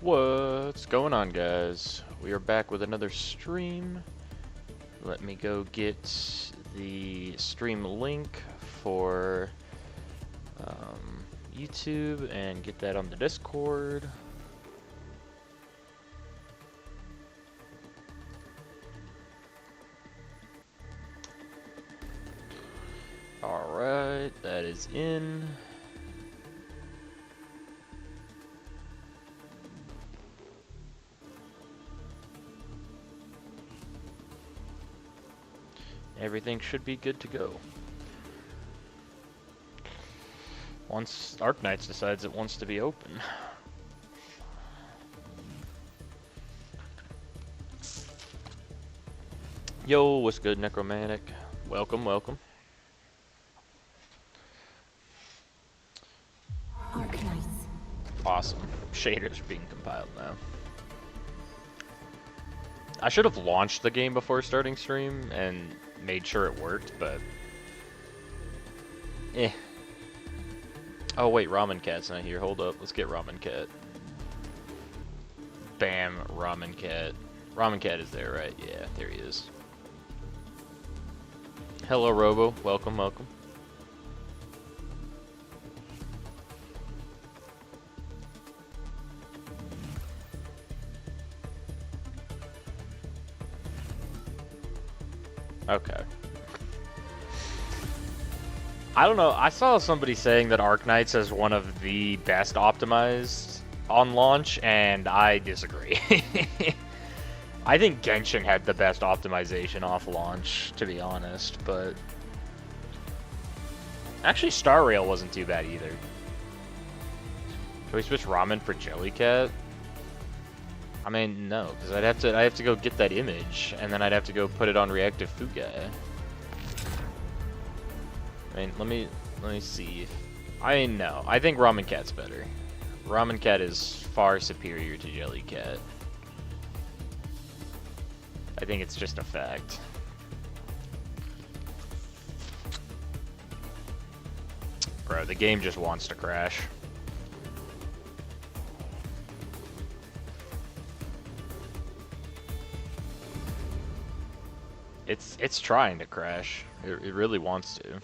What's going on, guys? We are back with another stream. Let me go get the stream link for YouTube and get that on the Discord. Alright, that is in. Everything should be good to go. Once Arknights decides it wants to be open. Yo, what's good, Necromantic? Welcome, welcome. Arknights. Awesome. Shaders are being compiled now. I should have launched the game before starting stream and made sure it worked, but Oh wait, Ramen Cat's not here. Hold up, let's get Ramen Cat. Bam, Ramen Cat. Ramen Cat is there, right? Yeah, there he is. Hello, Robo. Welcome, welcome. Okay. I don't know, I saw somebody saying that Arknights is one of the best optimized on launch, and I disagree. I think Genshin had the best optimization off launch, to be honest, but... Actually, Star Rail wasn't too bad either. Should we switch Ramen for Jellycat? I mean, no, because I'd have to go get that image, and then I'd have to go put it on Reactive Fugai. I mean, let me see. No, I think Ramen Cat's better. Ramen Cat is far superior to Jellycat. I think it's just a fact. Bro, the game just wants to crash. It's trying to crash. It really wants to.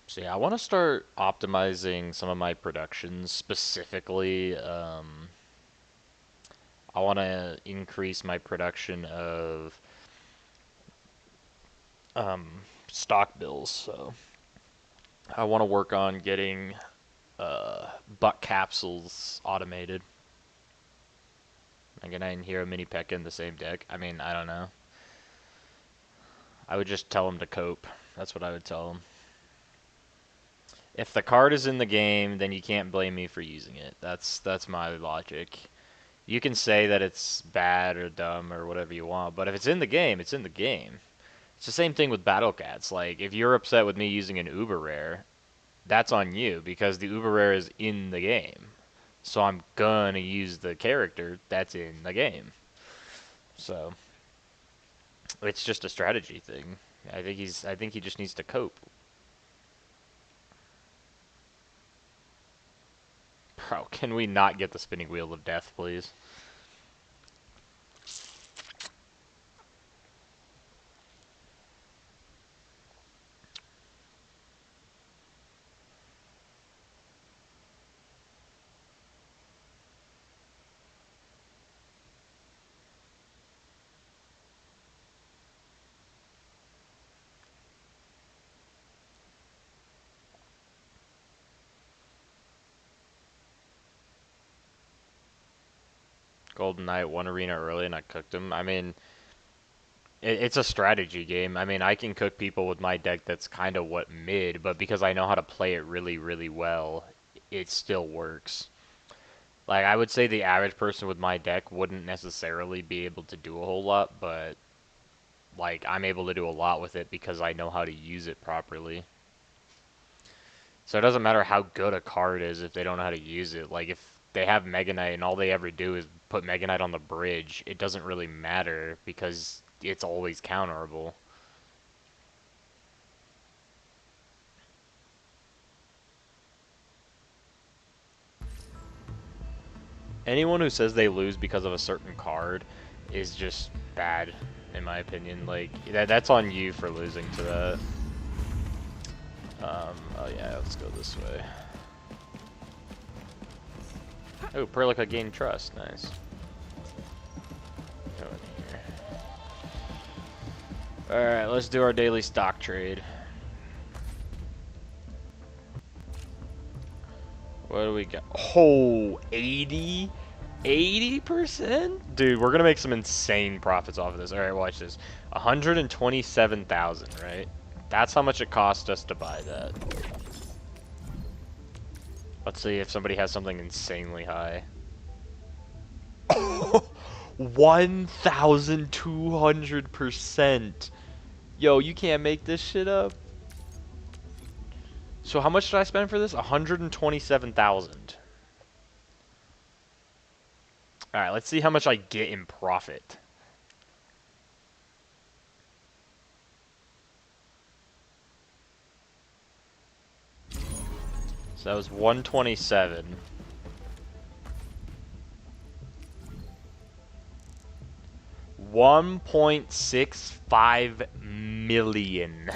So yeah, I want to start optimizing some of my productions. Specifically, I want to increase my production of stock bills. So I want to work on getting buck capsules automated. Again, I didn't hear a mini P.E.K.K.A in the same deck. I mean, I don't know. I would just tell him to cope. That's what I would tell him. If the card is in the game, then you can't blame me for using it. That's my logic. You can say that it's bad or dumb or whatever you want, but if it's in the game, it's in the game. It's the same thing with Battle Cats. Like, if you're upset with me using an Uber Rare, that's on you, because the Uber Rare is in the game. So I'm gonna use the character that's in the game. So it's just a strategy thing. I think he just needs to cope. Bro, can we not get the spinning wheel of death, please? Golden Knight won arena early and I cooked him. I mean, it's a strategy game. I mean, I can cook people with my deck that's kind of what mid, but because I know how to play it really, really well, it still works. Like, I would say the average person with my deck wouldn't necessarily be able to do a whole lot, but, like, I'm able to do a lot with it because I know how to use it properly. So it doesn't matter how good a card is if they don't know how to use it. Like, if they have Mega Knight and all they ever do is put Mega Knight on the bridge, it doesn't really matter because it's always counterable. Anyone who says they lose because of a certain card is just bad, in my opinion. Like, that's on you for losing to that. Oh yeah, let's go this way. Oh, Perlica gained trust. Nice. Go in here. Alright, let's do our daily stock trade. What do we got? Oh, 80? 80%? Dude, we're gonna make some insane profits off of this. Alright, watch this. 127,000, right? That's how much it cost us to buy that. Let's see if somebody has something insanely high. 1,200%. Yo, you can't make this shit up. So how much did I spend for this? 127,000. Alright, let's see how much I get in profit. So that was 127. 1.65 million.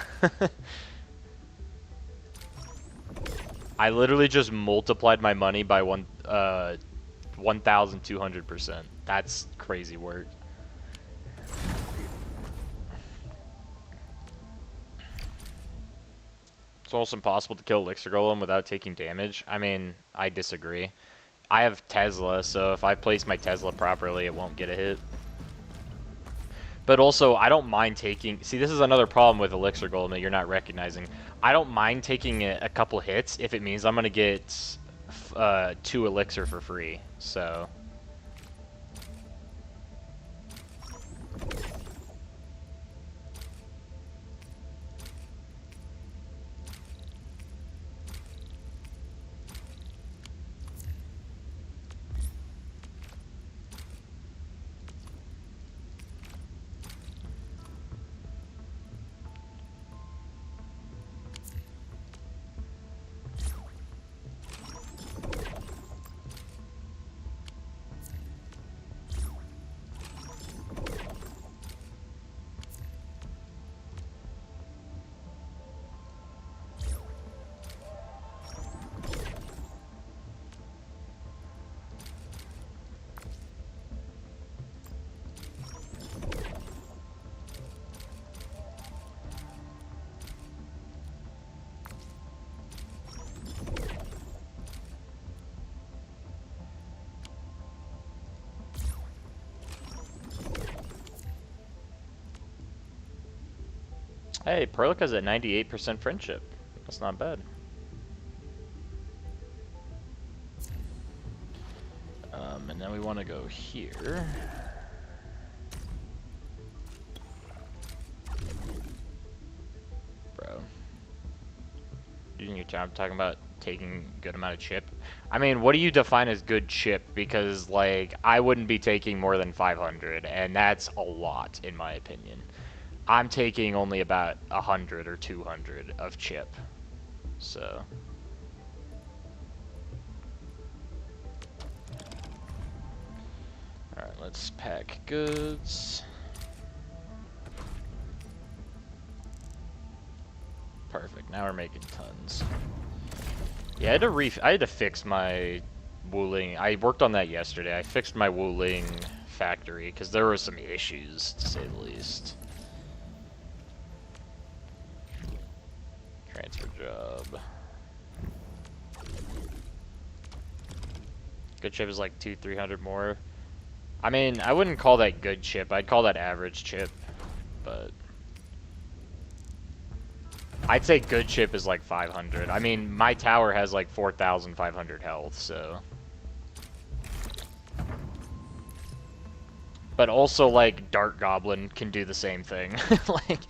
I literally just multiplied my money by 1,200%. That's crazy work. It's almost impossible to kill Elixir Golem without taking damage. I mean, I disagree. I have Tesla, so if I place my Tesla properly, it won't get a hit. But also, I don't mind taking... See, this is another problem with Elixir Golem that you're not recognizing. I don't mind taking a couple hits if it means I'm going to get 2 Elixir for free. So... Hey, Perlica's at 98% friendship. That's not bad. And then we want to go here. Bro. Using your time talking about taking a good amount of chip. I mean, what do you define as good chip? Because, like, I wouldn't be taking more than 500, and that's a lot, in my opinion. I'm taking only about 100 or 200 of chip, so. Alright, let's pack goods. Perfect, now we're making tons. Yeah, I had to fix my Wuling. I worked on that yesterday. I fixed my Wuling factory, because there were some issues, to say the least. Transfer job. Good chip is like 200-300 more. I mean, I wouldn't call that good chip. I'd call that average chip, but I'd say good chip is like 500. I mean, my tower has like 4,500 health, so. But also, like, Dart Goblin can do the same thing. Like,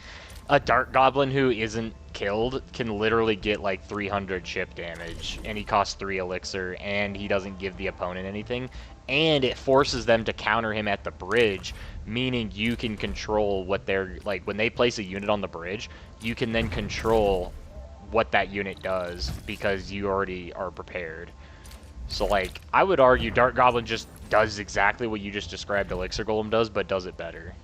a Dart Goblin who isn't killed can literally get like 300 chip damage, and he costs 3 elixir, and he doesn't give the opponent anything, and it forces them to counter him at the bridge, meaning you can control what they're, like, when they place a unit on the bridge, you can then control what that unit does, because you already are prepared. So, like, I would argue Dark Goblin just does exactly what you just described Elixir Golem does, but does it better.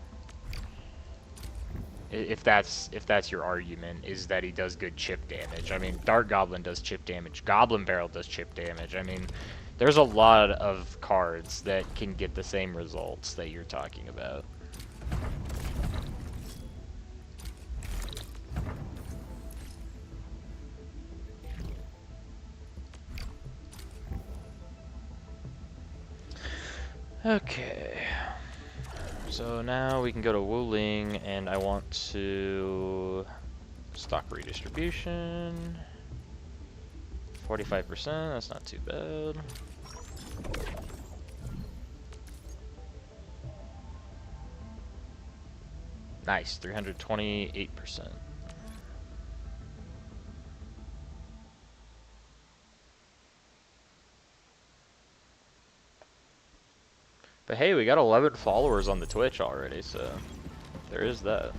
If that's your argument, is that he does good chip damage. I mean, Dark Goblin does chip damage. Goblin Barrel does chip damage. I mean, there's a lot of cards that can get the same results that you're talking about. Okay. So now we can go to Wuling, and I want to stock redistribution. 45%, that's not too bad. Nice, 328%. But hey, we got 11 followers on the Twitch already, so there is that.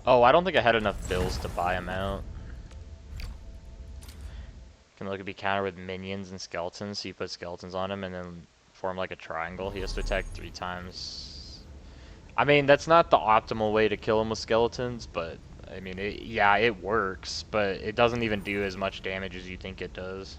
Oh, I don't think I had enough bills to buy him out. Can look to be countered with minions and skeletons, so you put skeletons on him and then form like a triangle. He has to attack 3 times. I mean, that's not the optimal way to kill him with skeletons, but I mean, yeah, it works, but it doesn't even do as much damage as you think it does.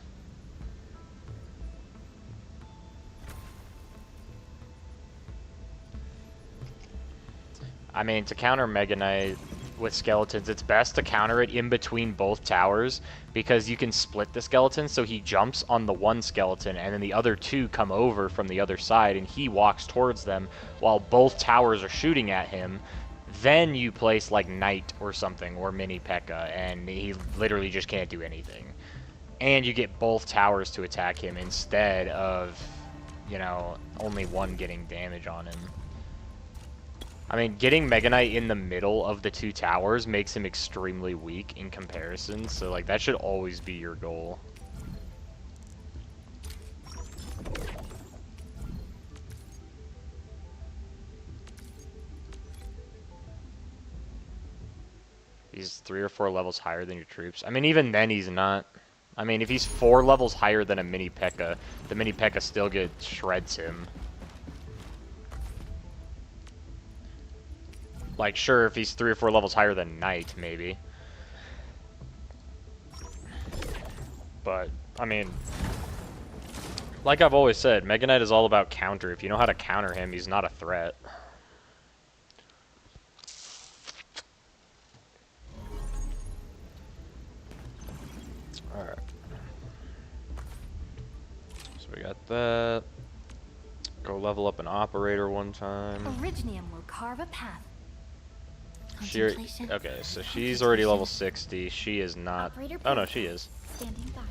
I mean, to counter Mega Knight with skeletons, it's best to counter it in between both towers, because you can split the skeleton, so he jumps on the one skeleton, and then the other 2 come over from the other side, and he walks towards them while both towers are shooting at him. Then you place like Knight or something, or Mini P.E.K.K.A., and he literally just can't do anything. And you get both towers to attack him instead of, you know, only one getting damage on him. I mean, getting Mega Knight in the middle of the 2 towers makes him extremely weak in comparison, so like that should always be your goal. He's 3 or 4 levels higher than your troops. I mean, even then he's not. I mean, if he's 4 levels higher than a Mini P.E.K.K.A., the Mini P.E.K.K.A. still shreds him. Like, sure, if he's 3 or 4 levels higher than Knight, maybe. But, I mean, like I've always said, Mega Knight is all about counter. If you know how to counter him, he's not a threat. Alright. So we got that. Go level up an operator one time. Originium will carve a path. Okay, so she's already level 60. She is not. Oh no, she is. Standing by.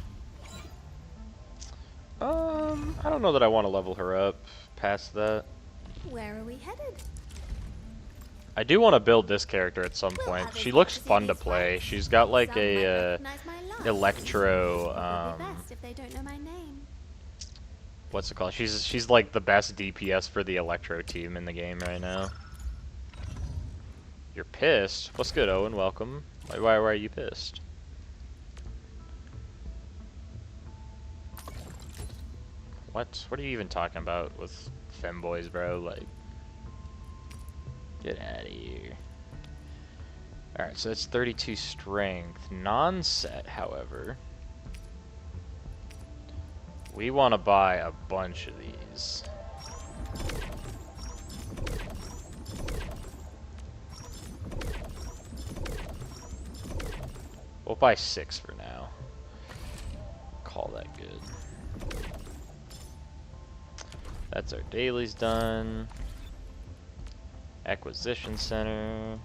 I don't know that I want to level her up past that. Where are we headed? I do want to build this character at some point. She looks fun to play. She's got like a electro. If they don't know my name. What's it called? She's like the best DPS for the electro team in the game right now. You're pissed? What's good, Owen? Welcome. Why are you pissed? What? What are you even talking about with femboys, bro? Like, get out of here. Alright, so it's 32 strength. Non-set, however. We want to buy a bunch of these. We'll buy 6 for now. Call that good. That's our dailies done. Acquisition center.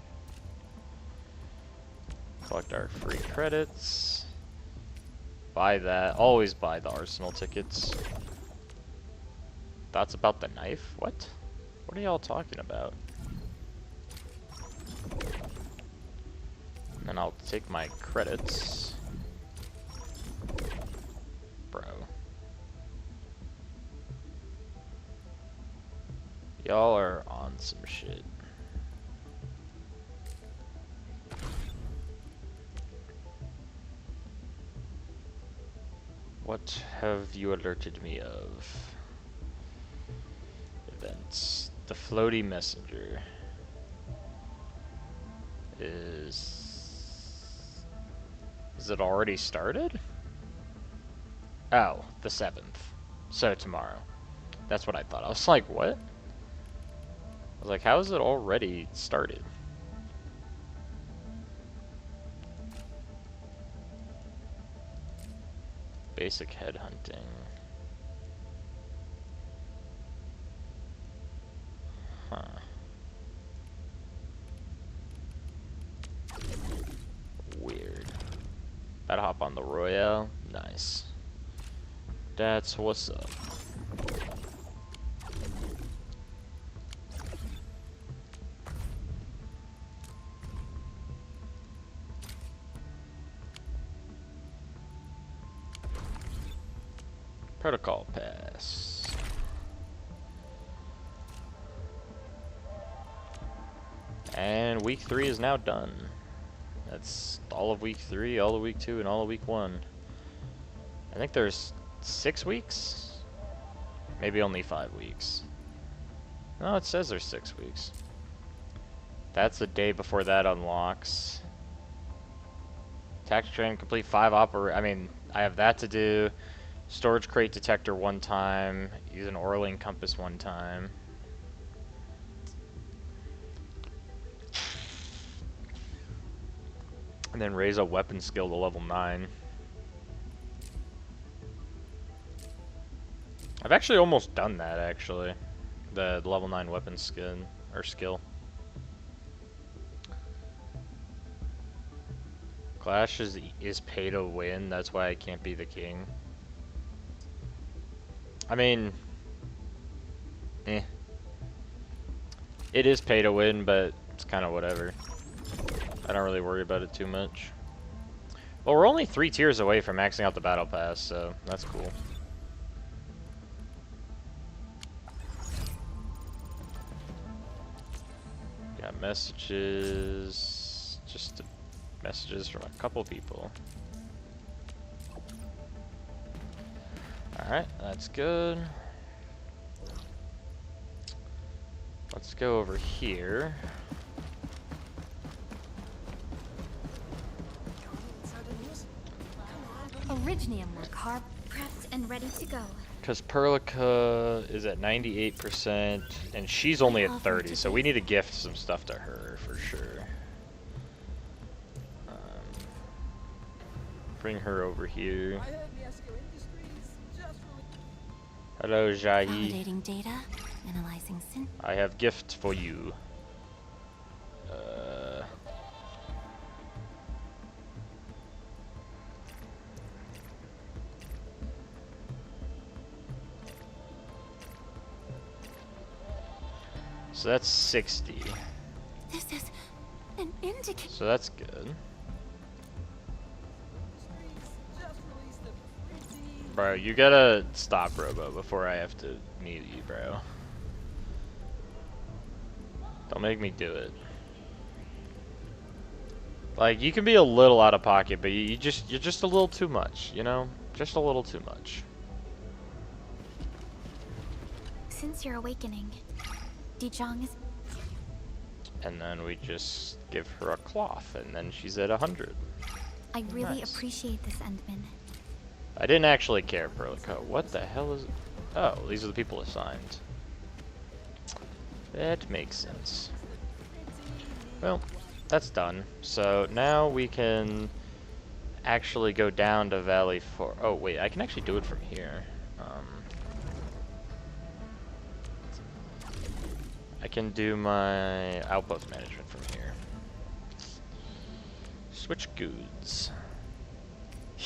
Collect our free credits. Buy that. Always buy the arsenal tickets. Thoughts about the knife? What? What are y'all talking about? And then I'll take my credits. Bro. Y'all are on some shit. What have you alerted me of? Events. The floaty messenger is it already started? Oh, the 7th. So tomorrow. That's what I thought. I was like, what? I was like, how is it already started? Basic headhunting. Huh. Weird. Gotta hop on the Royale. Nice. That's what's up. Protocol pass. And week 3 is now done. That's all of week 3, all of week 2, and all of week 1. I think there's 6 weeks? Maybe only 5 weeks. No, it says there's 6 weeks. That's the day before that unlocks. Tactic train, complete 5 I mean, I have that to do. Storage crate detector 1 time. Use an Orling compass 1 time. And then raise a weapon skill to level 9. I've actually almost done that, actually. The level 9 weapon skin, or skill. Clash is pay to win, that's why I can't be the king. I mean, eh. It is pay to win, but it's kind of whatever. I don't really worry about it too much. Well, we're only 3 tiers away from maxing out the battle pass, so that's cool. Got messages, just messages from a couple people. Alright, that's good. Let's go over here. Orignium will carve, prepped, and ready to go. Because Perlica is at 98%, and she's only at 30, so we need to gift some stuff to her for sure. Bring her over here. Hello, Jahi. Validating data, analyzing synth. I have gift for you. So that's 60. This is an indicator. So that's good. Bro, you gotta stop Robo before I have to mute you, bro. Don't make me do it. Like, you can be a little out of pocket, but you're just a little too much, you know? Just a little too much. Since your awakening, Dijong is... And then we just give her a cloth, and then she's at 100. I really Nice. appreciate this, Endman. I didn't actually care, Perlico. What the hell is... Oh, these are the people assigned. That makes sense. Well, that's done. So now we can actually go down to Valley 4. Oh, wait, I can actually do it from here. I can do my outpost management from here. Switch goods.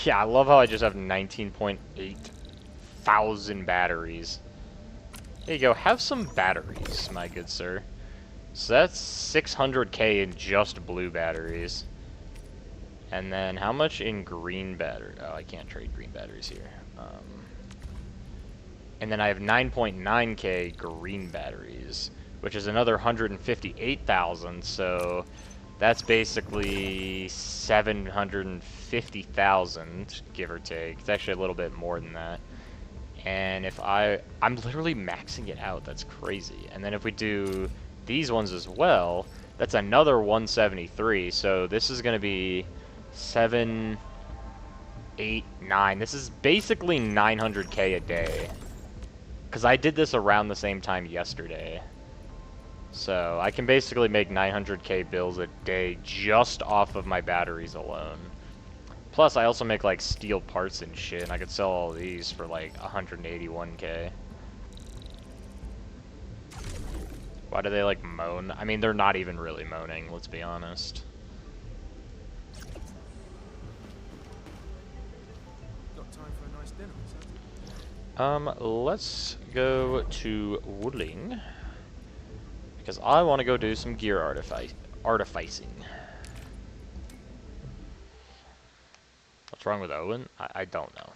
Yeah, I love how I just have 19.8 thousand batteries. There you go, have some batteries, my good sir. So that's 600k in just blue batteries. And then how much in green battery? Oh, I can't trade green batteries here. And then I have 9.9k green batteries. which is another 158,000. So that's basically 750,000, give or take. It's actually a little bit more than that. And if I'm literally maxing it out. That's crazy. And then if we do these ones as well, that's another 173. So this is going to be 7, 8, 9. This is basically 900k a day. Because I did this around the same time yesterday. So I can basically make 900k bills a day just off of my batteries alone. Plus, I also make like steel parts and shit, and I could sell all these for like 181k. Why do they like moan? I mean, they're not even really moaning, let's be honest. Got time for a nice dinner, Let's go to woodling. Because I want to go do some gear artificing. What's wrong with Owen? I don't know.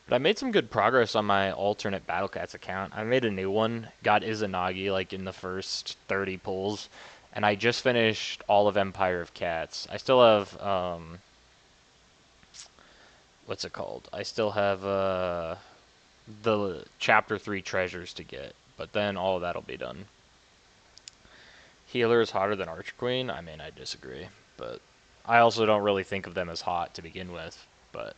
But I made some good progress on my alternate Battle Cats account. I made a new one, got Izanagi like in the first 30 pulls, and I just finished all of Empire of Cats. I still have, what's it called? I still have the Chapter 3 treasures to get, but then all of that'll be done. Healer is hotter than Archer Queen? I mean, I disagree, but I also don't really think of them as hot to begin with, but...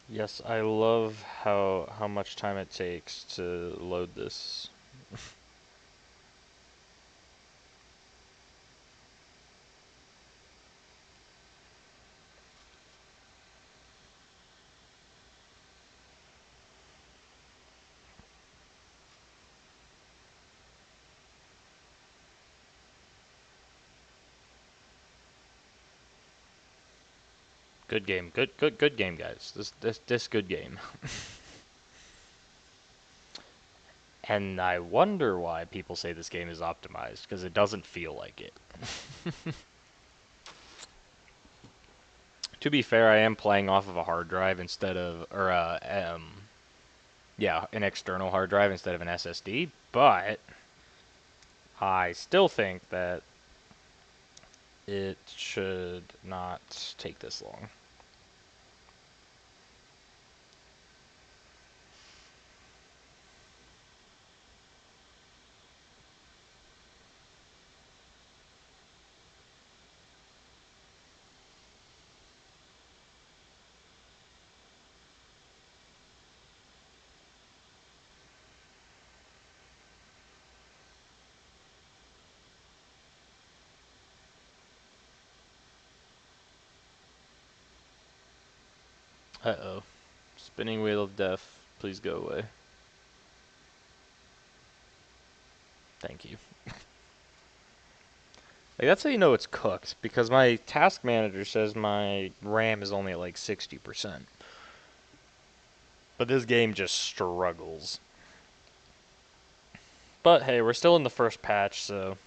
Yes, I love how much time it takes to load this. Good game. Good game, guys. This good game. And I wonder why people say this game is optimized, because it doesn't feel like it. To be fair, I am playing off of a hard drive instead of, or yeah, an external hard drive instead of an SSD, but I still think that it should not take this long. Uh-oh. Spinning wheel of death, please go away. Thank you. Like, that's how you know it's cooked, because my task manager says my RAM is only at like 60%. But this game just struggles. But hey, we're still in the first patch, so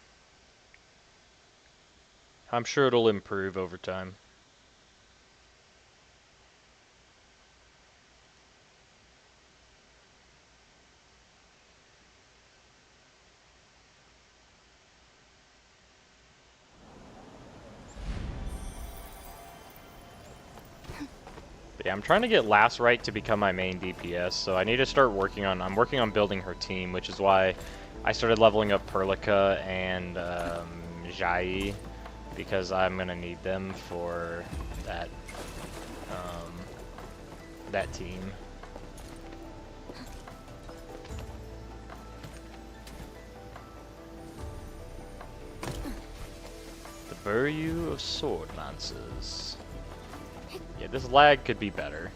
I'm sure it'll improve over time. But yeah, I'm trying to get Lass right to become my main DPS, so I need to start working on... I'm working on building her team, which is why I started leveling up Perlica and Jai, because I'm going to need them for that that team. The Buryu of Sword Lancers. Yeah, this lag could be better.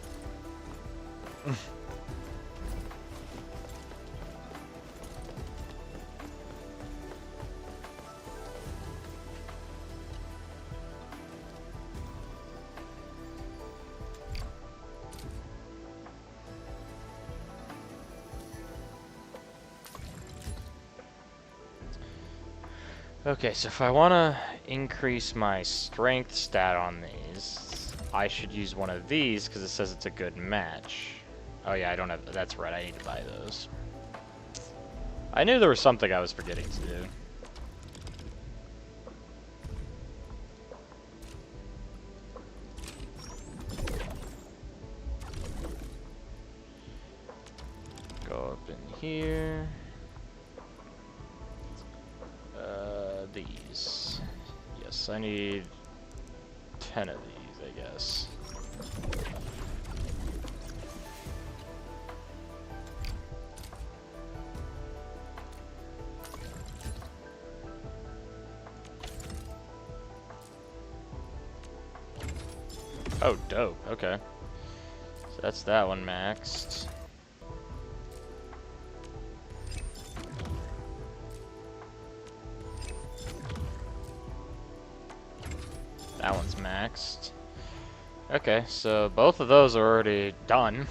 Okay, so if I want to increase my strength stat on these, I should use one of these because it says it's a good match. Oh yeah, I don't have, that's right, I need to buy those. I knew there was something I was forgetting to do. Go up in here. These. Yes, I need 10 of these, I guess. Oh, dope. Okay. So that's that one maxed. That one's maxed. Okay, so both of those are already done.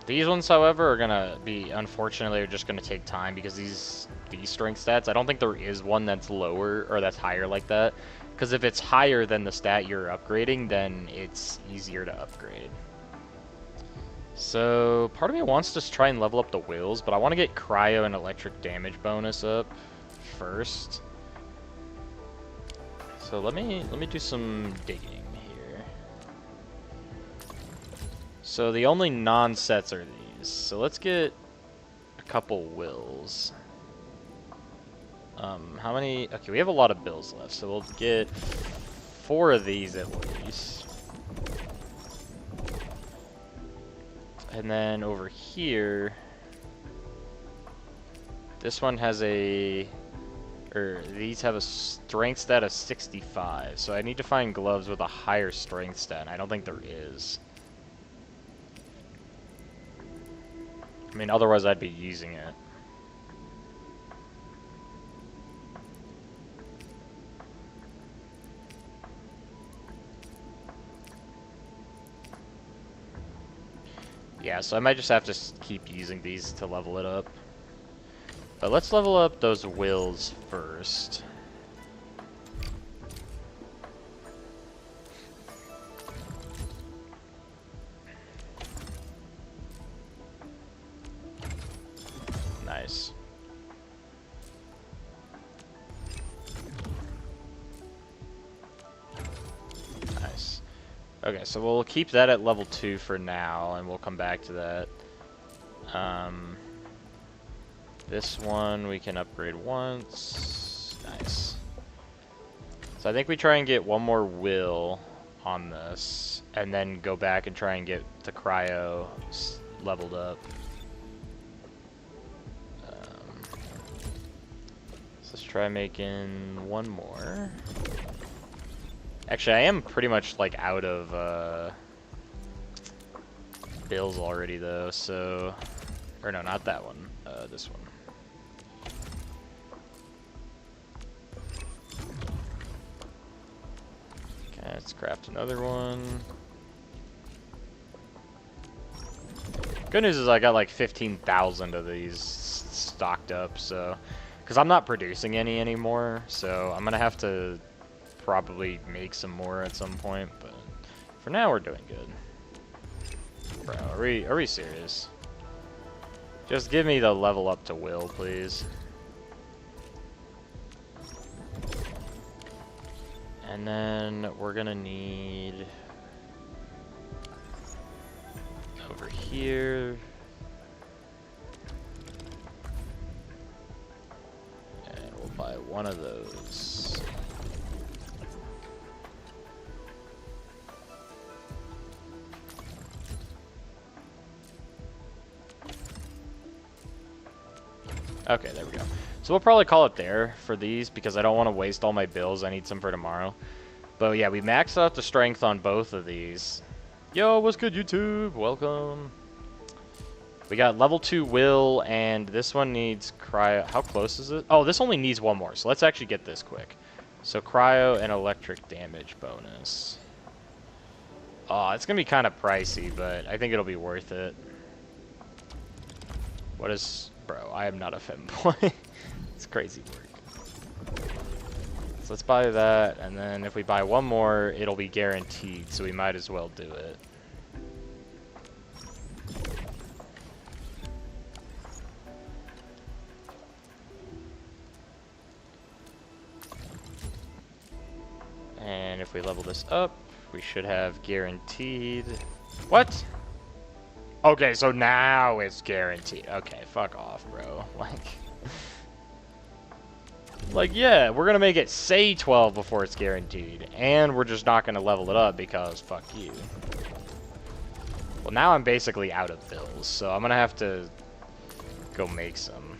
These ones, however, are gonna be, unfortunately, are just gonna take time because these strength stats, I don't think there is one that's lower or that's higher like that. Because if it's higher than the stat you're upgrading, then it's easier to upgrade. So part of me wants to try and level up the wills, but I want to get cryo and electric damage bonus up first. So let me do some digging here. So the only non-sets are these. So let's get a couple wills. How many? Okay, we have a lot of bills left, so we'll get 4 of these at least. And then over here, this one has a, or these have a strength stat of 65. So I need to find gloves with a higher strength stat, and I don't think there is. I mean, otherwise I'd be using it. Yeah, so I might just have to keep using these to level it up. But let's level up those wills first. Nice. Nice. Okay, so we'll keep that at level 2 for now, and we'll come back to that. This one we can upgrade once. Nice. So I think we try and get one more will on this, and then go back and try and get the cryo leveled up. So let's try making one more. Actually, I am pretty much like out of bills already though, so, or no, not that one, this one. Okay, let's craft another one. Good news is I got like 15,000 of these stocked up, so, because I'm not producing any anymore, so I'm gonna have to probably make some more at some point, but for now we're doing good. Bro, are we serious? Just give me the level up to will, please. And then we're gonna need over here. And we'll buy one of those. Okay, there we go. So we'll probably call it there for these because I don't want to waste all my bills. I need some for tomorrow. But yeah, we maxed out the strength on both of these. Yo, what's good, YouTube? Welcome. We got level 2 will, and this one needs cryo. How close is it? Oh, this only needs one more, so let's actually get this quick. So cryo and electric damage bonus. Oh, it's going to be kind of pricey, but I think it'll be worth it. What is... Bro, I am not a femboy. It's crazy work. So let's buy that, and then if we buy one more, it'll be guaranteed, so we might as well do it. And if we level this up, we should have guaranteed... What? Okay, so now it's guaranteed. Okay, fuck off, bro. Like, yeah, we're gonna make it say 12 before it's guaranteed, and we're just not gonna level it up because fuck you. Well, now I'm basically out of bills, so I'm gonna have to go make some.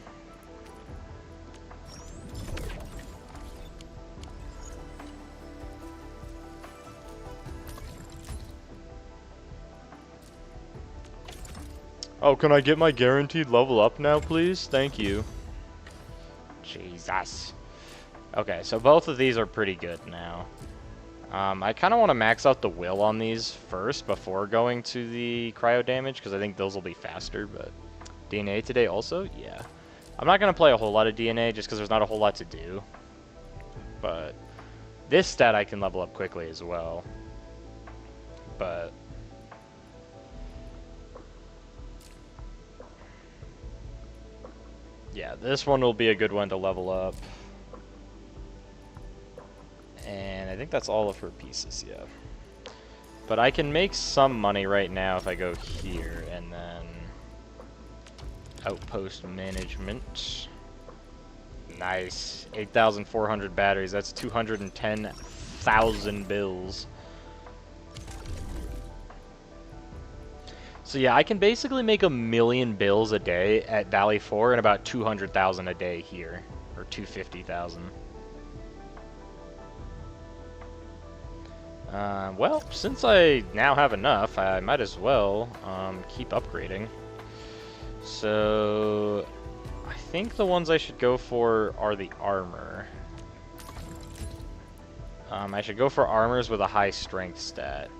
Oh, can I get my guaranteed level up now, please? Thank you. Jesus. Okay, so both of these are pretty good now. I kind of want to max out the will on these first before going to the cryo damage, because I think those will be faster, but... DNA today also? Yeah. I'm not going to play a whole lot of DNA, just because there's not a whole lot to do. But this stat I can level up quickly as well. But... yeah, this one will be a good one to level up. And I think that's all of her pieces, yeah. But I can make some money right now if I go here, and then... outpost management. Nice. 8,400 batteries, that's 210,000 bills. So yeah, I can basically make 1,000,000 bills a day at Valley 4 and about 200,000 a day here. Or 250,000. Well, since I now have enough, I might as well keep upgrading. So, I think the ones I should go for are the armor. I should go for armors with a high strength stat.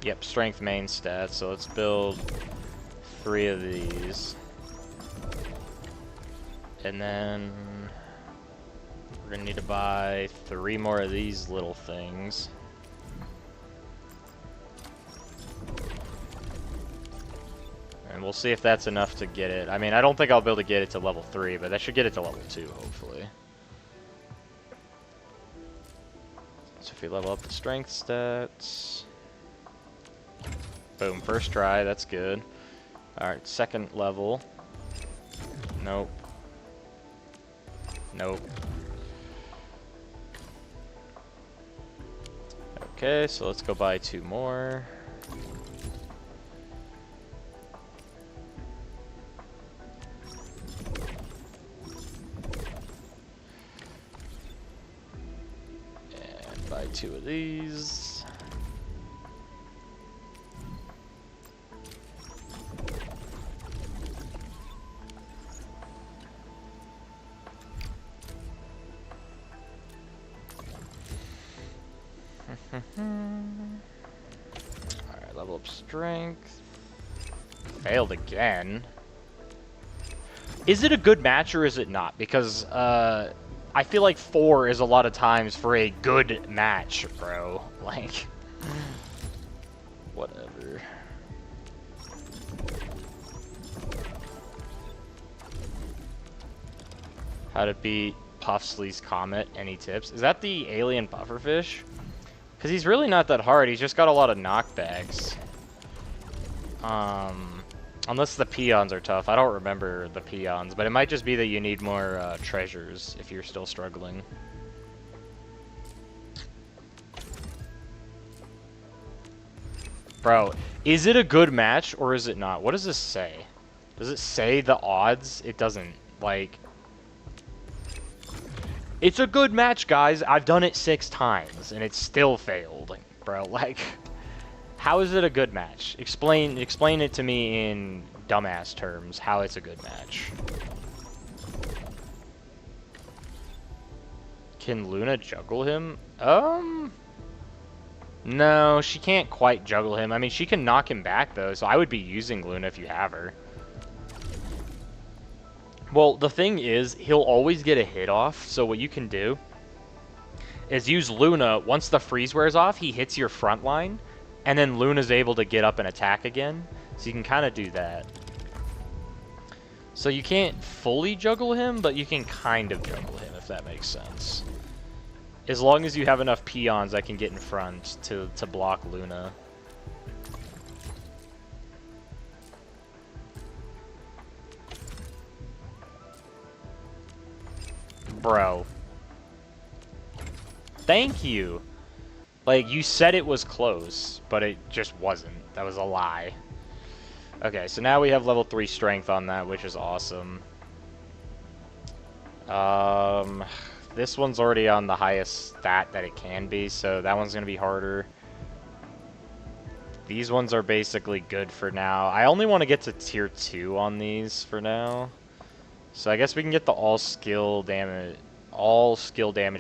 Yep, strength main stats, so let's build 3 of these. And then we're gonna need to buy 3 more of these little things. And we'll see if that's enough to get it. I mean, I don't think I'll be able to get it to level 3, but that should get it to level 2, hopefully. So if we level up the strength stats... boom, first try, that's good. Alright, second level. Nope. Nope. Okay, so let's go buy 2 more. And buy 2 of these. Alright, level up strength. Failed again. Is it a good match or is it not? Because I feel like 4 is a lot of times for a good match, bro. Like, whatever. How to beat Puffsley's Comet, any tips? Is that the alien pufferfish? Because he's really not that hard, he's just got a lot of knockbacks. Unless the peons are tough. I don't remember the peons, but it might just be that you need more treasures if you're still struggling. Bro, is it a good match or is it not? What does this say? Does it say the odds? It doesn't. Like, it's a good match, guys. I've done it 6 times and it still failed. Bro, like, how is it a good match? Explain it to me in dumbass terms how it's a good match. Can Luna juggle him? No, she can't quite juggle him. I mean, she can knock him back, though, so I would be using Luna if you have her. Well, the thing is, he'll always get a hit off, so what you can do is use Luna. Once the freeze wears off, he hits your front line, and then Luna's able to get up and attack again. So you can kind of do that. So you can't fully juggle him, but you can kind of juggle him, if that makes sense. As long as you have enough peons that can get in front to block Luna. Bro. Thank you. Like, you said it was close, but it just wasn't. That was a lie. Okay, so now we have level 3 strength on that, which is awesome. This one's already on the highest stat that it can be, so that one's going to be harder. These ones are basically good for now. I only want to get to tier 2 on these for now. So I guess we can get the all skill damage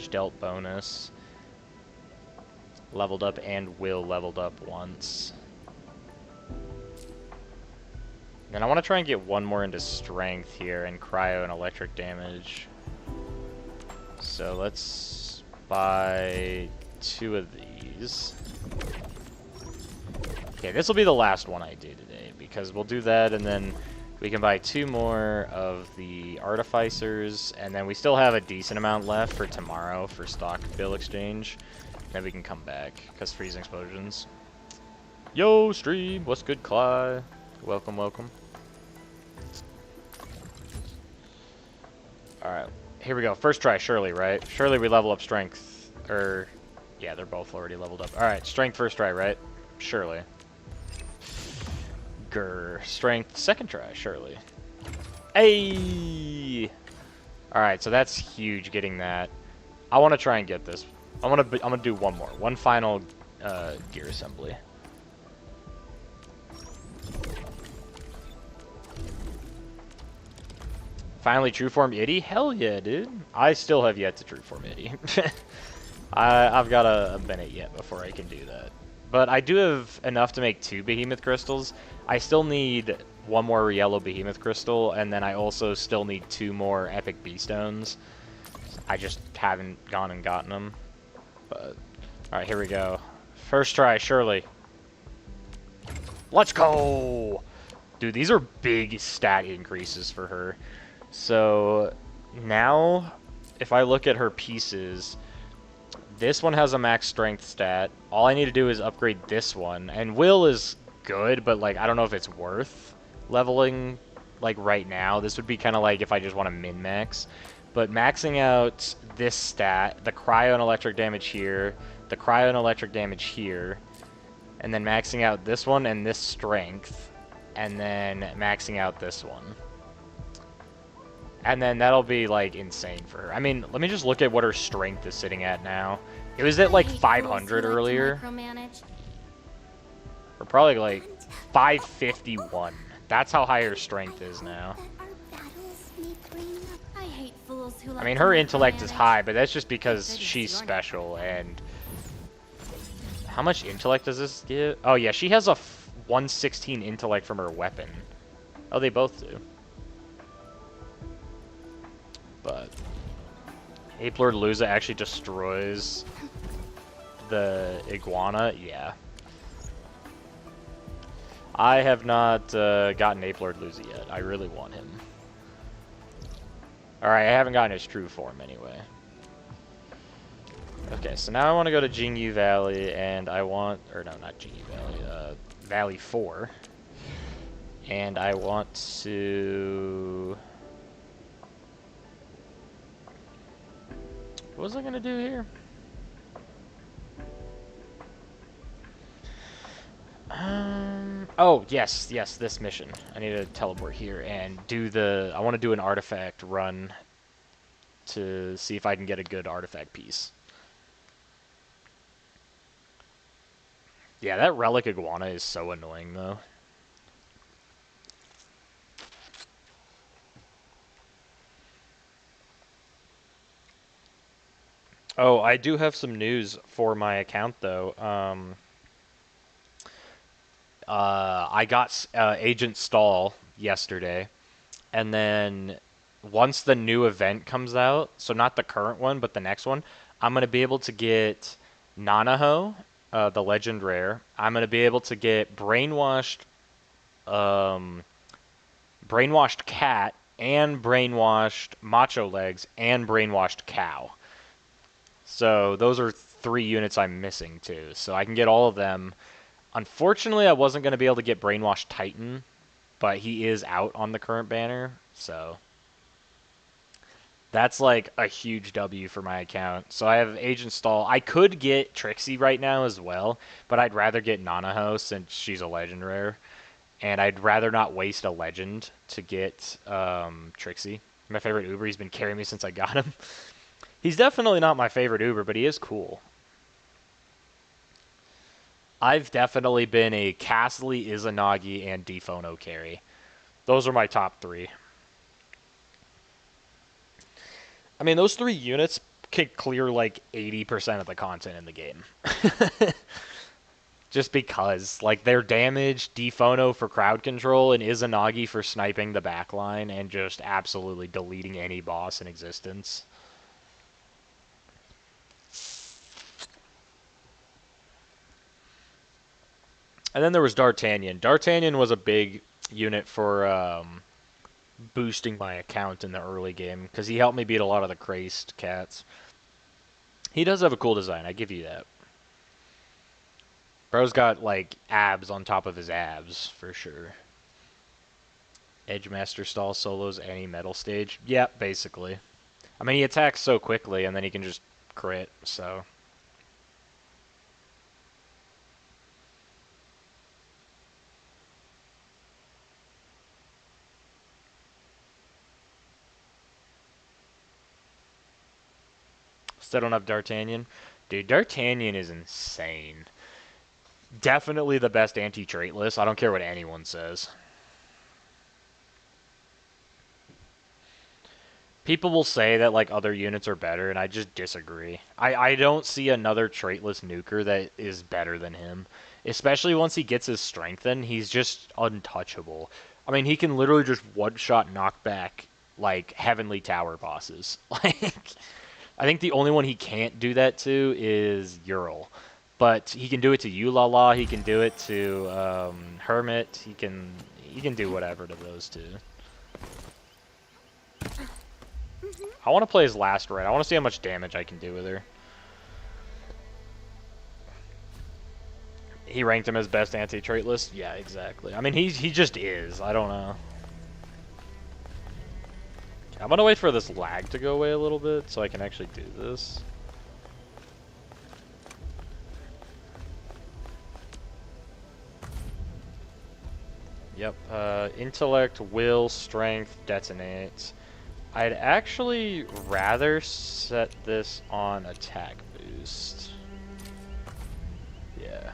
dealt bonus. Leveled up and will leveled up once. Then I want to try and get one more into strength here and cryo and electric damage. So let's buy 2 of these. Okay, this will be the last one I do today because we'll do that and then we can buy 2 more of the artificers and then we still have a decent amount left for tomorrow for stock bill exchange. Then we can come back because freezing explosions. Yo, stream, what's good, Cly? Welcome, welcome. Alright, here we go. First try, Shirley, right? Shirley, we level up strength. Yeah, they're both already leveled up. Alright, strength first try, right? Shirley. Grr. Strength second try, Shirley. Hey! Alright, so that's huge getting that. I want to try and get this. I'm gonna do one more. One final gear assembly. Finally, true form Itty? Hell yeah, dude. I still have yet to true form Itty. I've got a minute yet before I can do that. But I do have enough to make 2 behemoth crystals. I still need 1 more yellow behemoth crystal, and then I also still need 2 more epic bee stones. I just haven't gone and gotten them. But alright, here we go. First try, Shirley. Let's go! Dude, these are big stat increases for her. So now, if I look at her pieces, this one has a max strength stat. All I need to do is upgrade this one. And will is good, but like I don't know if it's worth leveling like right now. This would be kind of like if I just want to min-max. But maxing out this stat, the cryo and electric damage here, the cryo and electric damage here, and then maxing out this one and this strength, and then maxing out this one. And then that'll be, like, insane for her. I mean, let me just look at what her strength is sitting at now. It was at, like, 500 earlier. Or probably, like, 551. That's how high her strength is now. I mean, her intellect is high, but that's just because she's special, and... How much intellect does this give? Oh, yeah, she has a 116 intellect from her weapon. Oh, they both do. But Ape Lord Luza actually destroys the iguana. Yeah. I have not gotten Ape Lord Luza yet. I really want him. Alright, I haven't gotten his true form anyway. Okay, so now I want to go to Jingyu Valley, and I want... Or no, not Jingyu Valley. Valley 4. And I want to... What was I gonna do here? Oh, yes, yes, this mission. I need to teleport here and do the... I want to do an artifact run to see if I can get a good artifact piece. Yeah, that relic iguana is so annoying, though. Oh, I do have some news for my account, though. I got Agent Stall yesterday, and then once the new event comes out, so not the current one, but the next one, I'm going to be able to get Nanaho, the Legend Rare. I'm going to be able to get um, Brainwashed Cat, and Brainwashed Macho Legs, and Brainwashed Cow. So those are 3 units I'm missing, too. So I can get all of them. Unfortunately, I wasn't going to be able to get Brainwashed Titan, but he is out on the current banner, so that's like a huge W for my account. So I have Agent Stall. I could get Trixie right now as well, but I'd rather get Nanaho since she's a legend rare, and I'd rather not waste a legend to get Trixie. My favorite Uber. He's been carrying me since I got him. He's definitely not my favorite Uber, but he is cool. I've definitely been a Castley, Izanagi, and Defono carry. Those are my top 3. I mean, those 3 units could clear like 80% of the content in the game. Just because, like, their damage, Defono for crowd control, and Izanagi for sniping the backline and just absolutely deleting any boss in existence. And then there was D'Artagnan. D'Artagnan was a big unit for boosting my account in the early game, because he helped me beat a lot of the crazed cats. He does have a cool design, I give you that. Bro's got, like, abs on top of his abs, for sure. Edgemaster stall solos any metal stage? Yeah, basically. I mean, he attacks so quickly, and then he can just crit, so... Still don't have D'Artagnan. Dude, D'Artagnan is insane. Definitely the best anti-trait list. I don't care what anyone says. People will say that like other units are better, and I just disagree. I don't see another traitless nuker that is better than him. Especially once he gets his strength in, he's just untouchable. I mean, he can literally just one-shot knock back like Heavenly Tower bosses. Like, I think the only one he can't do that to is Ural. But he can do it to Ulala, he can do it to Hermit, he can do whatever to those two. I want to play his last red. I want to see how much damage I can do with her. He ranked him as best anti-trait list? Yeah, exactly. I mean, he just is. I don't know. I'm going to wait for this lag to go away a little bit so I can actually do this. Yep. Intellect, will, strength, detonate. I'd actually rather set this on attack boost. Yeah.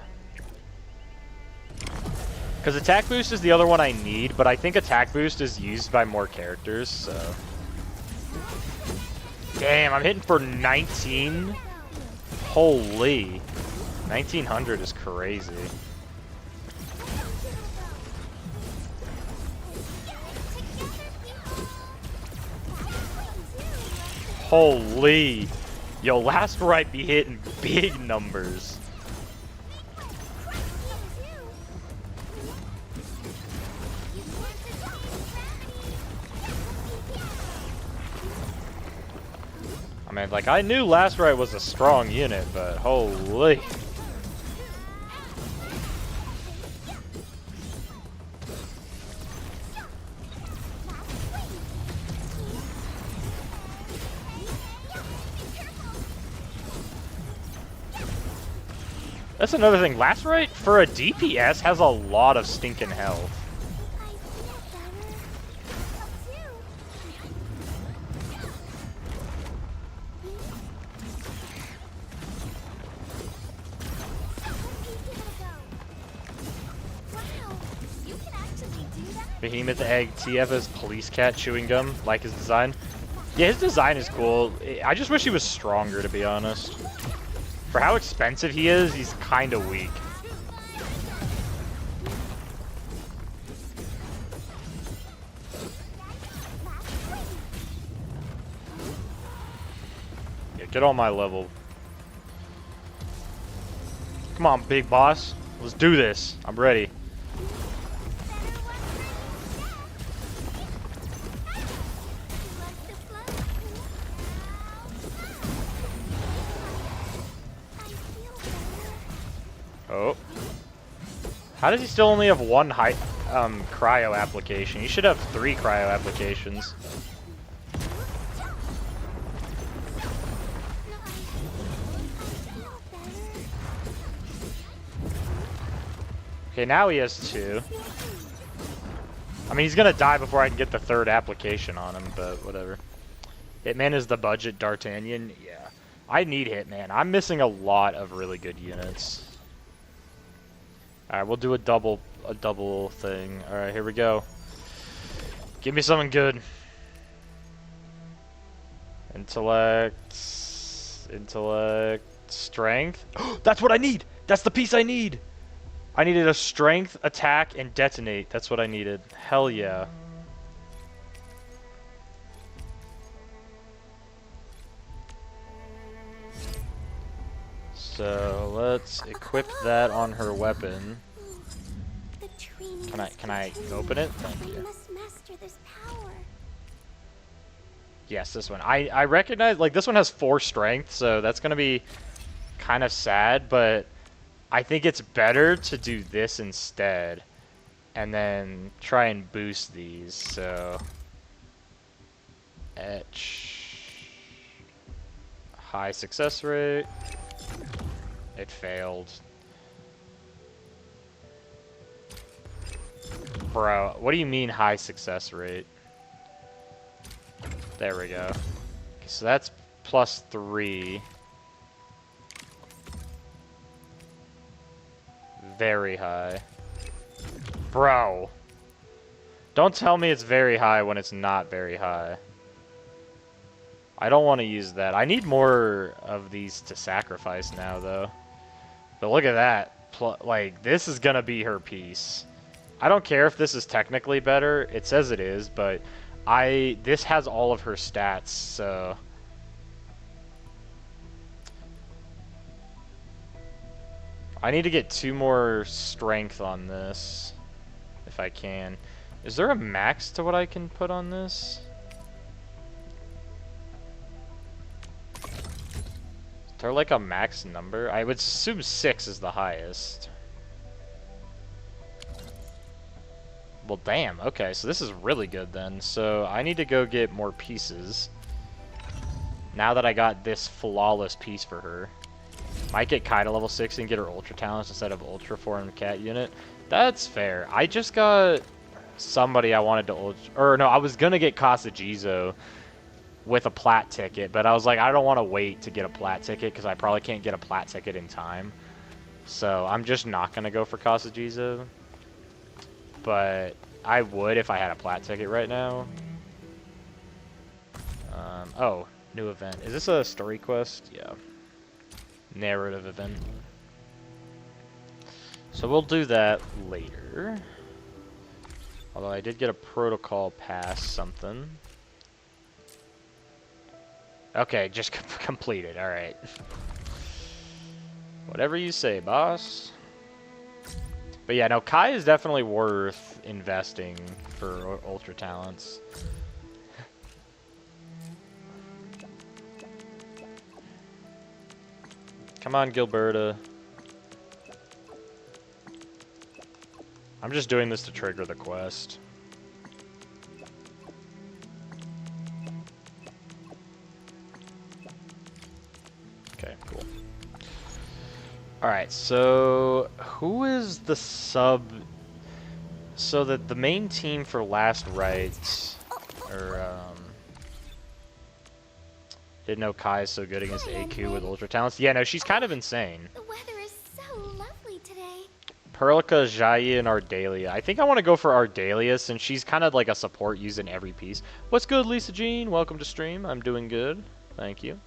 Because attack boost is the other one I need, but I think attack boost is used by more characters, so... Damn, I'm hitting for 19? Holy. 1900 is crazy. Holy. Yo, last right be hitting big numbers. I mean, like, I knew last right was a strong unit, but holy. That's another thing. Lacerite, for a DPS, has a lot of stinking health. I feel better. Wow, you can actually do that? Behemoth Egg, TF as Police Cat chewing gum, like his design. Yeah, his design is cool. I just wish he was stronger, to be honest. For how expensive he is, he's kind of weak. Yeah, get on my level. Come on, big boss. Let's do this. I'm ready. Oh. How does he still only have one cryo application? He should have 3 cryo applications. Okay, now he has 2. I mean, he's gonna die before I can get the 3rd application on him, but whatever. Hitman is the budget D'Artagnan? Yeah. I need Hitman. I'm missing a lot of really good units. Alright, we'll do a double thing. Alright, here we go. Give me something good. Intellect, strength. That's what I need! That's the piece I need! I needed a strength, attack, and detonate. That's what I needed. Hell yeah. So let's equip that on her weapon. Can I open it? Thank you. Yes, this one. I recognize, like, this one has 4 strength, so that's gonna be kind of sad, but I think it's better to do this instead and then try and boost these. So etch, high success rate. It failed. Bro, what do you mean high success rate? There we go. Okay, so that's +3. Very high. Bro. Don't tell me it's very high when it's not very high. I don't want to use that. I need more of these to sacrifice now, though. But look at that. Like, this is gonna be her piece. I don't care if this is technically better. It says it is, but this has all of her stats, so I need to get 2 more strength on this if I can. Is there a max to what I can put on this? Is there like a max number? I would assume 6 is the highest. Well, damn. Okay, so this is really good then. So I need to go get more pieces. Now that I got this flawless piece for her. Might get Kai to level 6 and get her Ultra Talents instead of Ultra Form Cat unit. That's fair. I just got somebody I wanted to I was gonna get Kasajizo with a plat ticket, but I was like, I don't want to wait to get a plat ticket because I probably can't get a plat ticket in time. So I'm just not gonna go for Kasajizo. But I would if I had a plat ticket right now. Oh, new event. Is this a story quest? Yeah. Narrative event. So we'll do that later. Although I did get a protocol pass something. Okay, just completed. Alright. Whatever you say, boss. But yeah, no, Kai is definitely worth investing for Ultra Talents. Come on, Gilberta. I'm just doing this to trigger the quest. Okay, cool. Alright, so who is the sub? So that the main team for Last Rites, or didn't know Kai is so good against Hi, AQ with Endfield. Ultra Talents. Yeah, no, she's kind of insane. The weather is so lovely today. Perlica, Jaya, and Ardalia. I think I want to go for Ardalia since she's kind of like a support using every piece. What's good, Lisa Jean? Welcome to stream. I'm doing good. Thank you.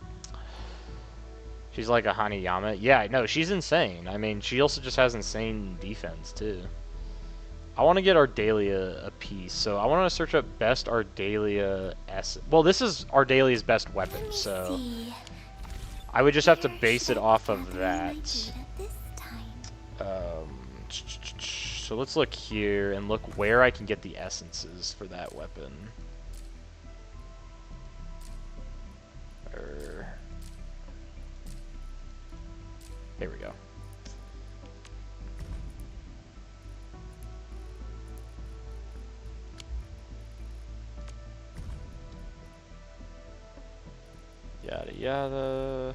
She's like a Hanayama. Yeah, no, she's insane. I mean, she also just has insane defense, too. I want to get Ardalia a piece, so I want to search up best Ardalia S. Well, this is Ardalia's best weapon, Let me so see. I would just have to Where base it should I off of gather my that. data this time? So let's look here and look where I can get the essences for that weapon. Here we go. Yada yada.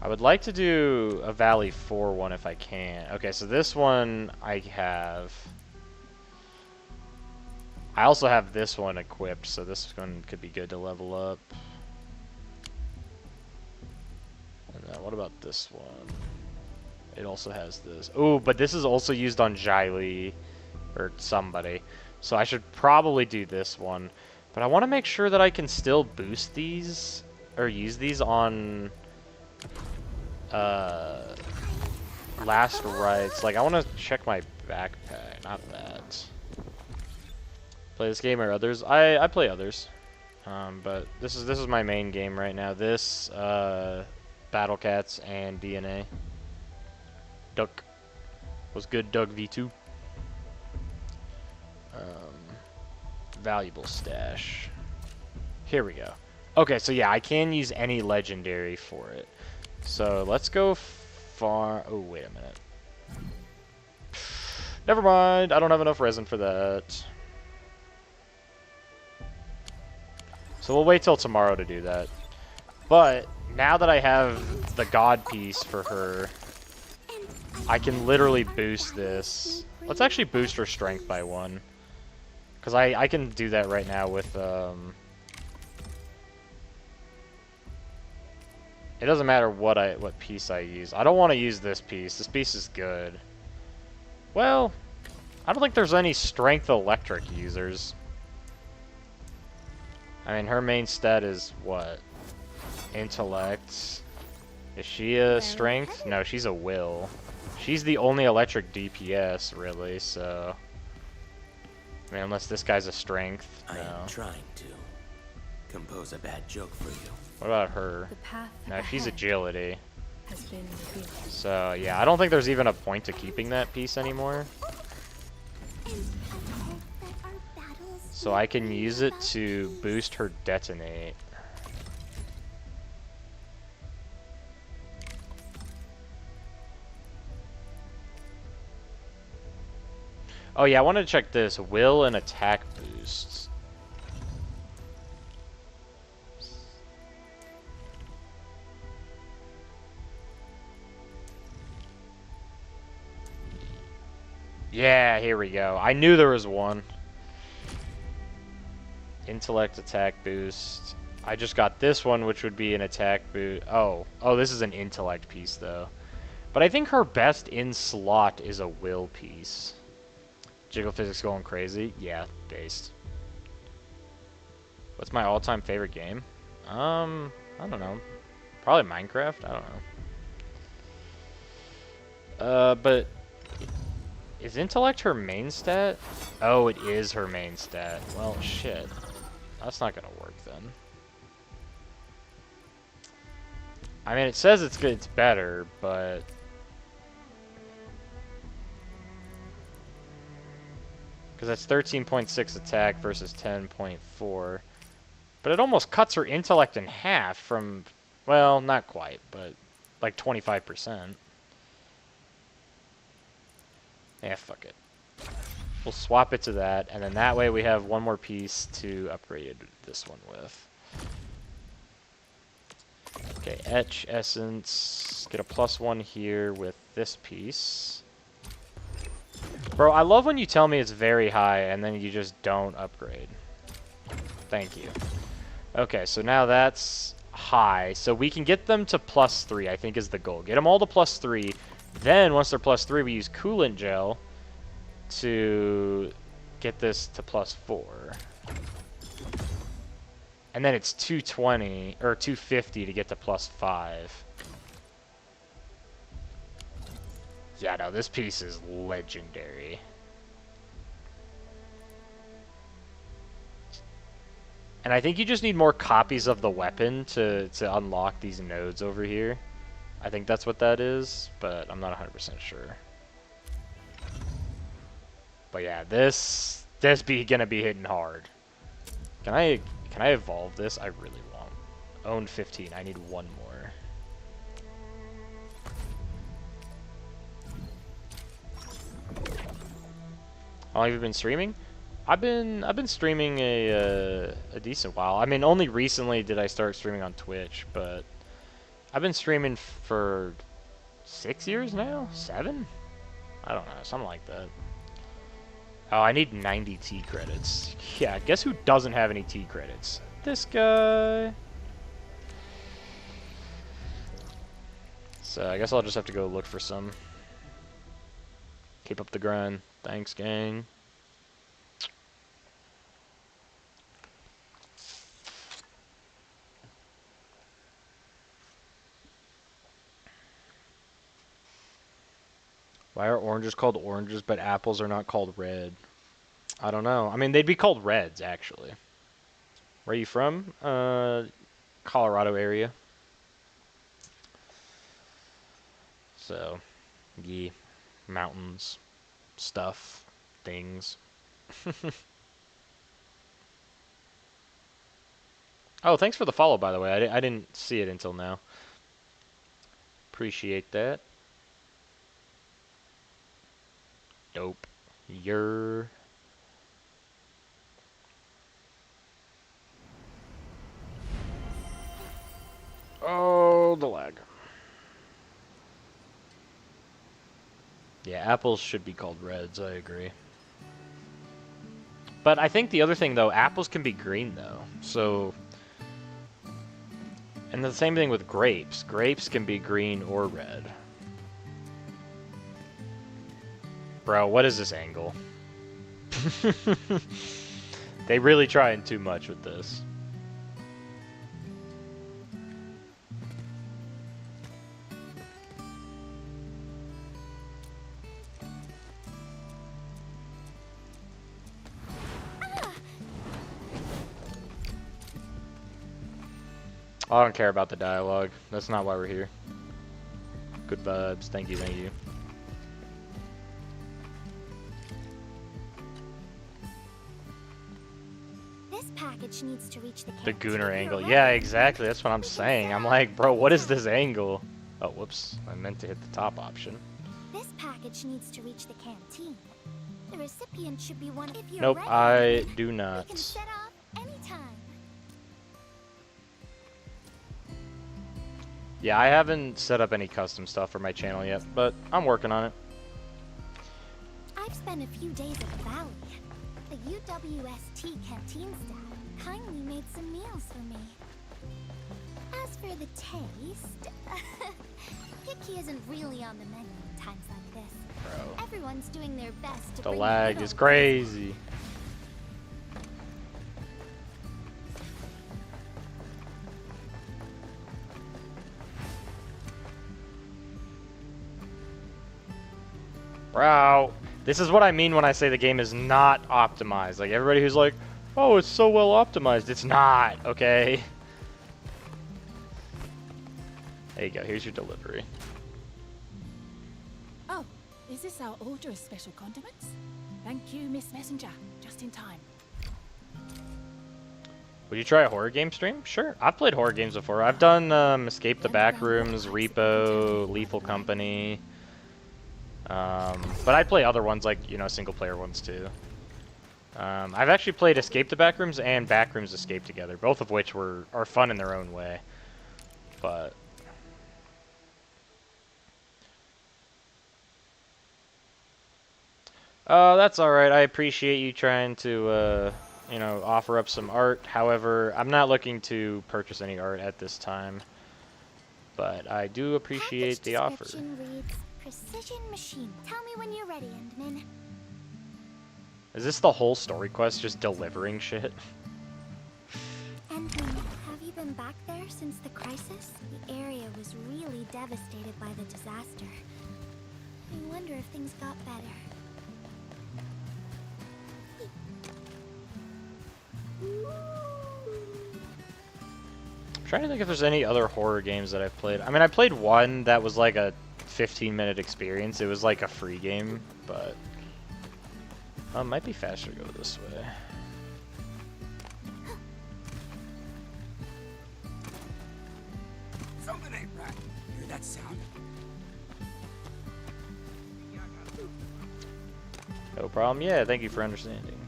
I would like to do a Valley 4 one if I can. Okay, so this one I have. I also have this one equipped, so this one could be good to level up. And then what about this one? It also has this. Oh, but this is also used on Jiley or somebody. So I should probably do this one. But I want to make sure that I can still boost these or use these on Last Rites. Like, I want to check my backpack, not that. Play this game or others? I play others. But this is my main game right now. This Battle Cats and DNA. Duck. Was good, Doug V2. Valuable stash. Here we go. Okay, so yeah, I can use any legendary for it. So let's go far. Oh, wait a minute. Never mind. I don't have enough resin for that. So we'll wait till tomorrow to do that. But now that I have the god piece for her, I can literally boost this. Let's actually boost her strength by 1. Because I can do that right now with... It doesn't matter what piece I use. I don't want to use this piece. This piece is good. Well, I don't think there's any strength electric users. I mean, her main stat is what? Intellect. Is she a strength? No, she's a will. She's the only electric DPS, really, so... I mean, unless this guy's a strength. I No. am trying to compose a bad joke for you. What about her? The path No, she's ahead agility. has been revealed. So, yeah, I don't think there's even a point to keeping that piece anymore. So I can use it to boost her detonate. Oh yeah, I wanted to check this. Will and attack boosts. Yeah, here we go. I knew there was one. Intellect attack boost. I just got this one, which would be an attack boost. Oh, this is an intellect piece, though. But I think her best in slot is a will piece. Jiggle physics going crazy? Yeah, based. What's my all-time favorite game? I don't know. Probably Minecraft? I don't know. But is intellect her main stat? Oh, it is her main stat. Well, shit. That's not gonna work then. I mean, it says it's good, it's better, but because that's 13.6 attack versus 10.4. But it almost cuts her intellect in half from, well, not quite, but like 25%. Yeah, fuck it. We'll swap it to that, and then that way we have one more piece to upgrade this one with. Okay, Etch, Essence. Get a +1 here with this piece. Bro, I love when you tell me it's very high and then you just don't upgrade. Thank you. Okay, so now that's high. So we can get them to +3, I think is the goal. Get them all to +3. Then, once they're +3, we use coolant gel to get this to +4. And then it's 220, or 250 to get to +5. Yeah, no, this piece is legendary. And I think you just need more copies of the weapon to unlock these nodes over here. I think that's what that is, but I'm not 100% sure. But yeah, this be gonna be hitting hard. Can I evolve this? I really won't. Own 15. I need one more. How long have you been streaming? I've been streaming a decent while. I mean, only recently did I start streaming on Twitch, but I've been streaming for 6 years now? 7? I don't know, something like that. Oh, I need 90 T credits. Yeah, guess who doesn't have any T credits? This guy. So I guess I'll just have to go look for some. Keep up the grind. Thanks, gang. Why are oranges called oranges, but apples are not called red? I don't know. I mean, they'd be called reds, actually. Where are you from? Colorado area. So, yeah. Mountains. Stuff. Things. Oh, thanks for the follow, by the way. I didn't see it until now. Appreciate that. Dope. You're... Oh, the lag. Yeah, apples should be called reds, I agree. But I think the other thing, though, apples can be green, though. So... And the same thing with grapes. Grapes can be green or red. Bro, what is this angle? They really trying too much with this. I don't care about the dialogue. That's not why we're here. Good vibes. Thank you, thank you. This package needs to reach the Gooner angle. Yeah, exactly. That's what I'm saying. I'm like, bro, what is this angle? Oh, whoops. I meant to hit the top option. This package needs to reach the canteen. The recipient should be one. If you're nope, ready, I do not. we can set off anytime. Yeah, I haven't set up any custom stuff for my channel yet, but I'm working on it. I've spent a few days at the Valley. The UWST canteen staff kindly made some meals for me. As for the taste, picky isn't really on the menu in times like this. Bro. Everyone's doing their best to The bring lag good is old crazy. Bro, this is what I mean when I say the game is not optimized. Like, everybody who's like, oh, it's so well optimized. It's not, okay? There you go. Here's your delivery. Oh, is this our order of special condiments? Thank you, Miss Messenger. Just in time. Would you try a horror game stream? Sure. I've played horror games before. I've done Escape the Backrooms, Repo, Lethal Company. But I play other ones like, you know, single player ones too. I've actually played Escape the Backrooms and Backrooms Escape together, both of which are fun in their own way. But That's alright. I appreciate you trying to, you know, offer up some art. However, I'm not looking to purchase any art at this time. But I do Package appreciate the offer. description reads, Precision Machine. Tell me when you're ready, Endman. Is this the whole story quest, just delivering shit? Endman, have you been back there since the crisis? The area was really devastated by the disaster. I wonder if things got better. I'm trying to think if there's any other horror games that I've played. I mean, I played one that was like a 15-minute experience. It was like a free game, but it might be faster to go this way. Something ain't right. Hear that sound? No problem. Yeah, thank you for understanding.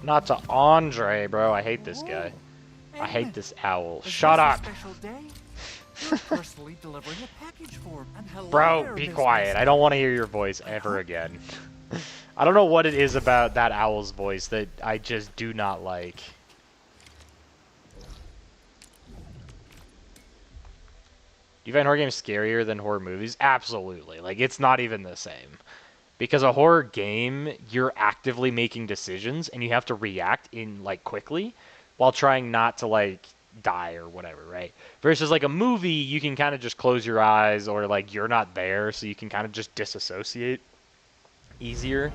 Not to Andre, bro. I hate this guy. I hate this owl. Shut up! Special day? You're personally delivering a package for him. And hello Bro, there, be Miss quiet. Mason. I don't want to hear your voice ever again. I don't know what it is about that owl's voice that I just do not like. Do you find horror games scarier than horror movies? Absolutely. Like, it's not even the same. Because a horror game, you're actively making decisions and you have to react in, like, quickly while trying not to, like, die or whatever, right? Versus, like, a movie, you can kind of just close your eyes or, like, you're not there, so you can kind of just disassociate easier.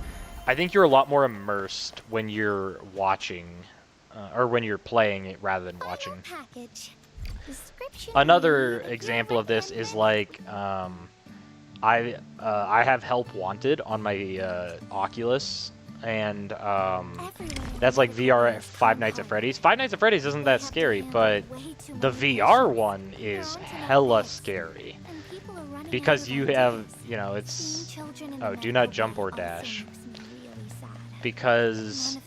I think you're a lot more immersed when you're watching, or when you're playing it rather than watching. Final package. Description Another reads, example "Here of this with is Endman." like I have Help Wanted on my Oculus, and that's like VR Five Nights at Freddy's. Five Nights at Freddy's isn't that scary, but the VR one is hella scary because you have, you know, it's do not jump or dash because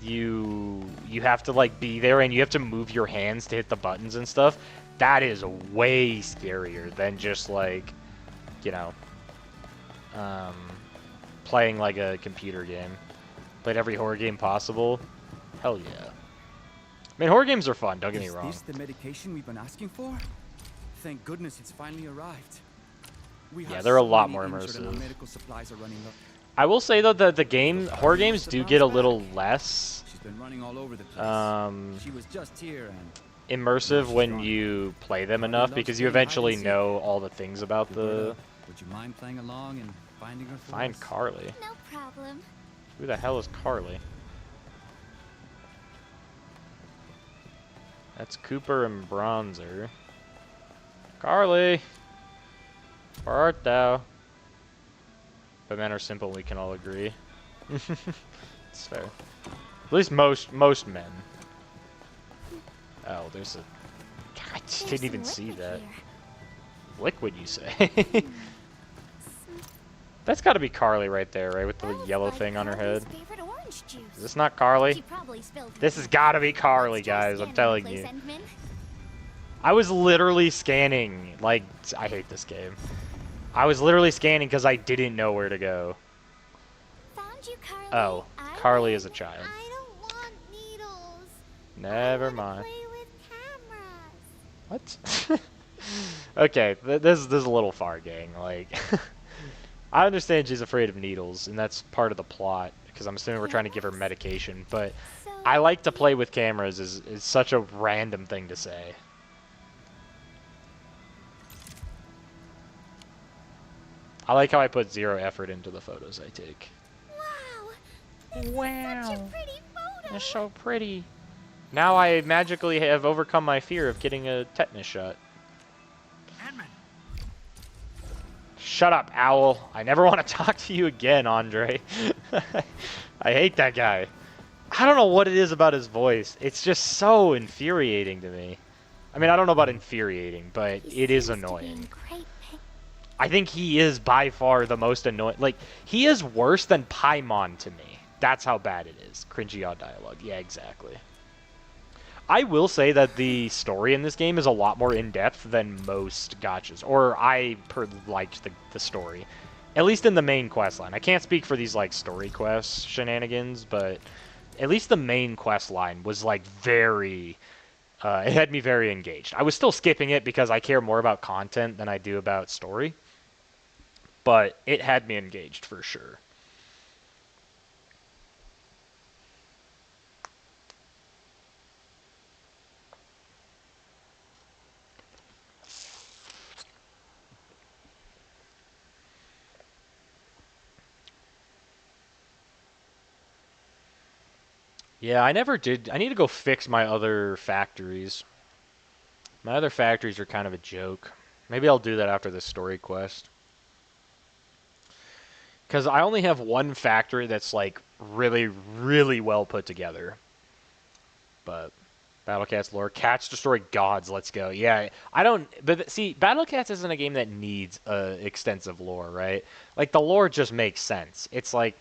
you have to like be there and you have to move your hands to hit the buttons and stuff. That is way scarier than just like, you know, playing like a computer game. Played every horror game possible. Hell yeah. I mean, horror games are fun, don't get me wrong. Is this the medication we've been asking for? Thank goodness it's finally arrived. We Yeah, have they're a so lot many more injured and our immersive. medical supplies are running low. I will say though that horror games do get a little less She's been running all over the place. She was just here and immersive when you play them enough because you eventually know all the things about the... would you mind playing along and finding her for Find us? Carly. No problem. Who the hell is Carly? That's Cooper and Bronzer. Carly! Where art thou? But men are simple, we can all agree. It's fair. At least most men. Oh, there's a... I just There's didn't even some see liquid that. here. Liquid, you say? That's gotta be Carly right there, right? With the Smells yellow like thing on her head. Carly's favorite orange juice. Is this not Carly? She probably spilled This has gotta be Carly, guys, I'm telling you. Endman. I was literally scanning, like, I hate this game. I was literally scanning because I didn't know where to go. Found you, Carly. Oh, I Carly win. is a child. I don't want needles. Never I wanna mind. play with cameras. What? Okay, this is a little far, gang. Like, I understand she's afraid of needles, and that's part of the plot, because I'm assuming we're trying to give her medication, but So I like to play with cameras is such a random thing to say. I like how I put 0 effort into the photos I take. wow. This is such a pretty photo. It's so pretty. Now I magically have overcome my fear of getting a tetanus shot. Endman, Shut up, owl. I never want to talk to you again, Andre. I hate that guy. I don't know what it is about his voice. It's just so infuriating to me. I mean, I don't know about infuriating, but He it is seems to be annoying. in great pain. I think he is by far the most annoying. Like, he is worse than Paimon to me. That's how bad it is. Cringy odd dialogue. Yeah, exactly. I will say that the story in this game is a lot more in-depth than most gachas, or liked the story. At least in the main quest line. I can't speak for these, like, story quest shenanigans, but at least the main quest line was, like, very... it had me very engaged. I was still skipping it because I care more about content than I do about story, but it had me engaged for sure. Yeah, I never did. I need to go fix my other factories. My other factories are kind of a joke. Maybe I'll do that after the story quest. Because I only have one factory that's, like, really, really well put together. But Battle Cats lore. Cats destroy gods, let's go. Yeah, I don't... But see, Battle Cats isn't a game that needs extensive lore, right? Like, the lore just makes sense. It's like,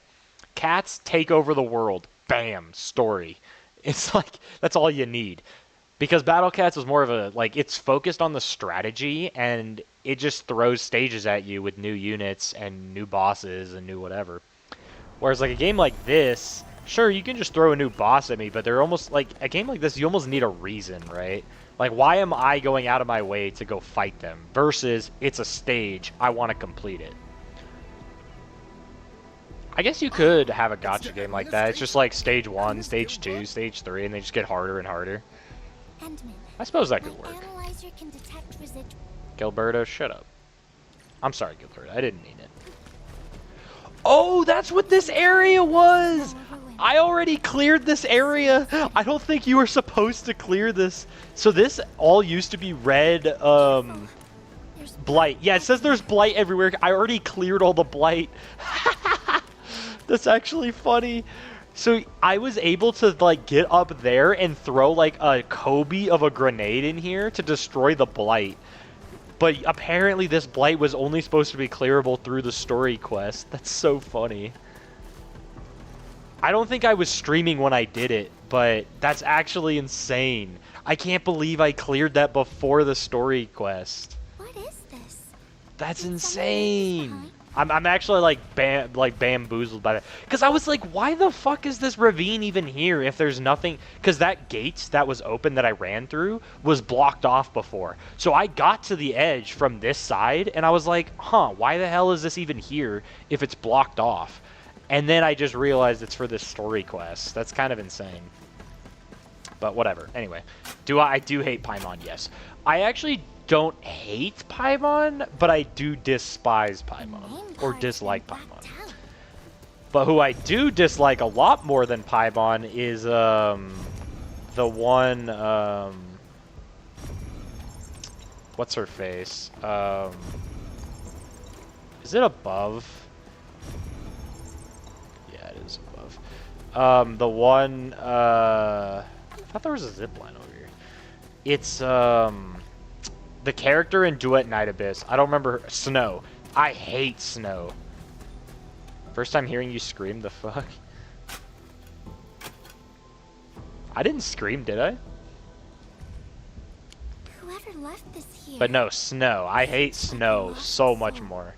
cats take over the world. Bam, story. It's like, that's all you need. Because Battle Cats was more of a, like, it's focused on the strategy, and it just throws stages at you with new units and new bosses and new whatever. Whereas, like, a game like this, sure, you can just throw a new boss at me, but they're almost, like, a game like this, you almost need a reason, right? Like, why am I going out of my way to go fight them? Versus, it's a stage, I want to complete it. I guess you could have a gacha game like that. It's just like stage 1, stage 2, stage 3, and they just get harder and harder. I suppose that could work. Gilberto, shut up. I'm sorry, Gilberto. I didn't mean it. Oh, that's what this area was! I already cleared this area! I don't think you were supposed to clear this. So this all used to be red, blight. Yeah, it says there's blight everywhere. I already cleared all the blight. That's actually funny. So I was able to, like, get up there and throw, like, a Kobe of a grenade in here to destroy the blight. But apparently this blight was only supposed to be clearable through the story quest. That's so funny. I don't think I was streaming when I did it, but that's actually insane. I can't believe I cleared that before the story quest. What is this? That's insane. I'm actually, like, bamboozled by that. Because I was like, why the fuck is this ravine even here if there's nothing? Because that gate that was open that I ran through was blocked off before. So I got to the edge from this side, and I was like, huh, why the hell is this even here if it's blocked off? And then I just realized it's for this story quest. That's kind of insane. But whatever. Anyway, I do hate Paimon, yes. I actually don't hate Paimon, but I do despise Paimon, or dislike Paimon. But who I do dislike a lot more than Paimon is the one, what's her face? Is it above? Yeah, it is above. The one, I thought there was a zipline over here. It's, the character in Duet Night Abyss. I don't remember her. Snow. I hate Snow. First time hearing you scream, the fuck? I didn't scream, did I? Whoever left this here. But no, Snow. I hate Snow so much more.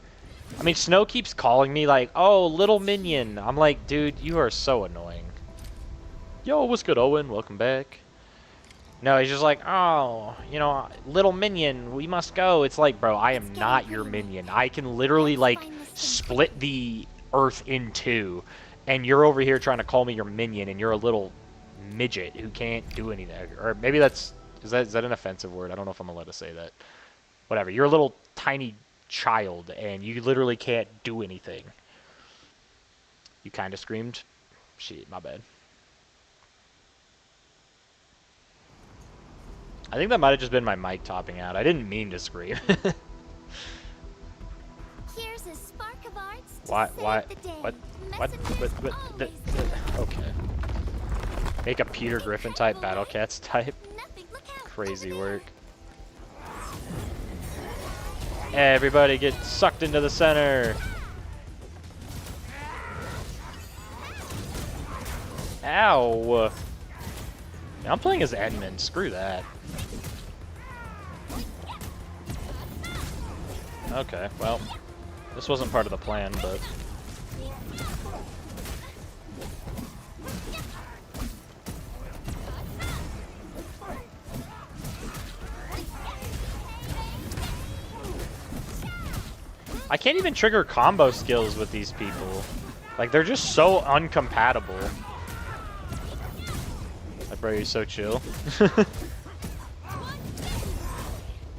I mean, Snow keeps calling me like, oh, little minion. I'm like, dude, you are so annoying. Yo, what's good, Owen? Welcome back. No, he's just like, oh, you know, little minion, we must go. It's like, bro, I am not your minion. I can literally, like, split the earth in two, and you're over here trying to call me your minion, and you're a little midget who can't do anything. Or maybe is that an offensive word? I don't know if I'm allowed to say that. Whatever. You're a little tiny child, and you literally can't do anything. You kind of screamed. Shit, my bad. I think that might have just been my mic topping out. I didn't mean to scream. Here's a spark of arts to Why? save the day. What? Okay. Make a Peter Griffin type Battle Cats type. Crazy work. Everybody get sucked into the center. Ow. Yeah, I'm playing as Edmund. Screw that. Okay, well, this wasn't part of the plan, but... I can't even trigger combo skills with these people. Like, they're just so uncompatible. Like, bro, you're so chill.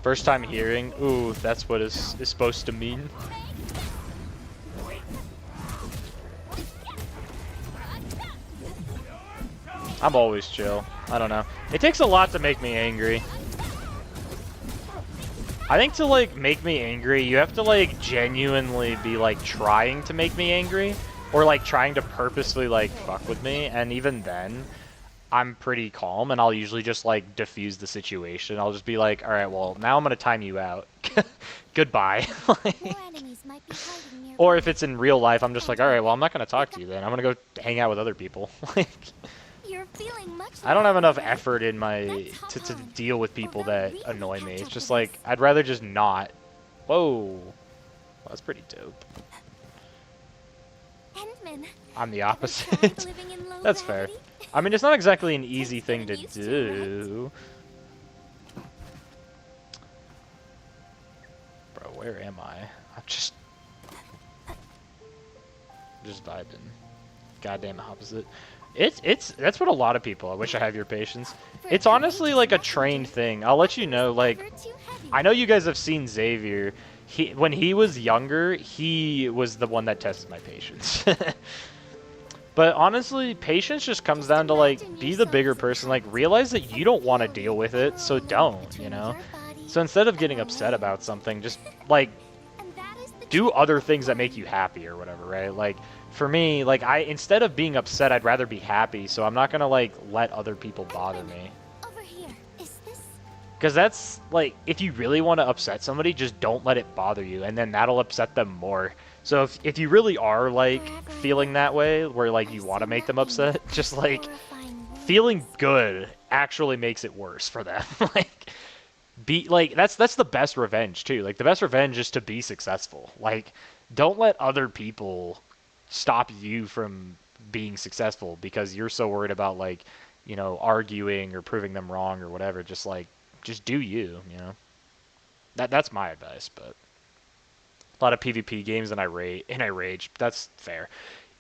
First time hearing, ooh, that's what is supposed to mean. I'm always chill. I don't know. It takes a lot to make me angry. I think to, like, make me angry, you have to, like, genuinely be, like, trying to make me angry. Or, like, trying to purposely, like, fuck with me. And even then, I'm pretty calm, and I'll usually just, like, diffuse the situation. I'll just be like, alright, well, now I'm gonna time you out. Goodbye. More enemies might be hiding nearby. Or if it's in real life, I'm just like, alright, well, I'm not gonna talk to you then. I'm gonna go hang out with other people. Like, You're feeling much I don't have enough lighter. effort in my Let's hop to on. deal with people Although that we can annoy me. catch It's up just with like us. I'd rather just not. Whoa, well, that's pretty dope. Endman, I'm the ever tried opposite. living in low That's fair. gravity? I mean, it's not exactly an Takes easy thing to getting used to, do. Bro, where am I? I'm just vibing. Goddamn opposite. It's that's what a lot of people. I wish I have your patience. For It's a honestly courageous like a messenger, trained thing. I'll let you know. Like, never too heavy. I know you guys have seen Xavier. When he was younger, he was the one that tested my patience. But honestly, patience just comes Just down to, like, imagine be the bigger yourself as a person. Like, kite, realize that you don't want to feel deal the with it, so arrow don't, between you know? your body So instead of and getting the upset wind. about something, just, like, And that is the do trick other of things that make flying. you happy or whatever, right? Like, for me, like, instead of being upset, I'd rather be happy, so I'm not gonna, like, let other people bother me. Over here. Is this? Because that's, like, if you really want to upset somebody, just don't let it bother you, and then that'll upset them more. So if you really are, like, Wherever I feeling look, that way, where, like, I you see want to make them nothing but upset, just, like, horrifying feeling ruins. good actually makes it worse for them. Like, that's the best revenge, too. Like, the best revenge is to be successful. Like, don't let other people stop you from being successful because you're so worried about, like, you know, arguing or proving them wrong or whatever. Just, like, just do you, you know? That's my advice, but a lot of PvP games and I rage. That's fair.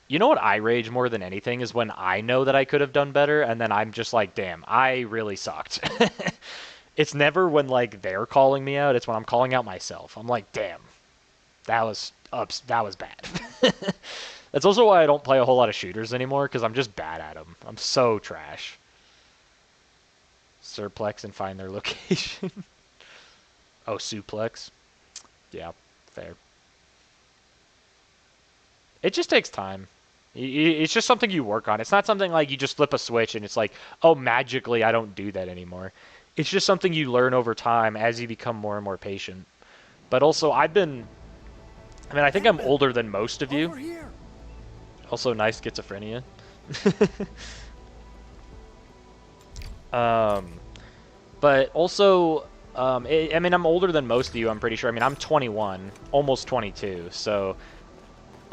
You know what I rage more than anything is when I know that I could have done better and then I'm just like, damn, I really sucked. It's never when, like, they're calling me out, it's when I'm calling out myself. I'm like, damn, that was bad. That's also why I don't play a whole lot of shooters anymore, because I'm just bad at them. I'm so trash. Surplex and find their location. Oh, suplex. Yeah, fair. It just takes time. It's just something you work on. It's not something like you just flip a switch and it's like, oh, magically I don't do that anymore. It's just something you learn over time as you become more and more patient. But also, I think I'm older than most of you. Over here. Also, nice schizophrenia. um, but also, I mean, I'm older than most of you, I'm pretty sure. I mean, I'm 21, almost 22, so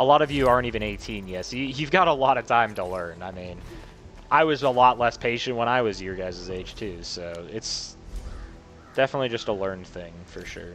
a lot of you aren't even 18 yet. So you've got a lot of time to learn. I mean, I was a lot less patient when I was your guys' age, too, so it's definitely just a learned thing, for sure.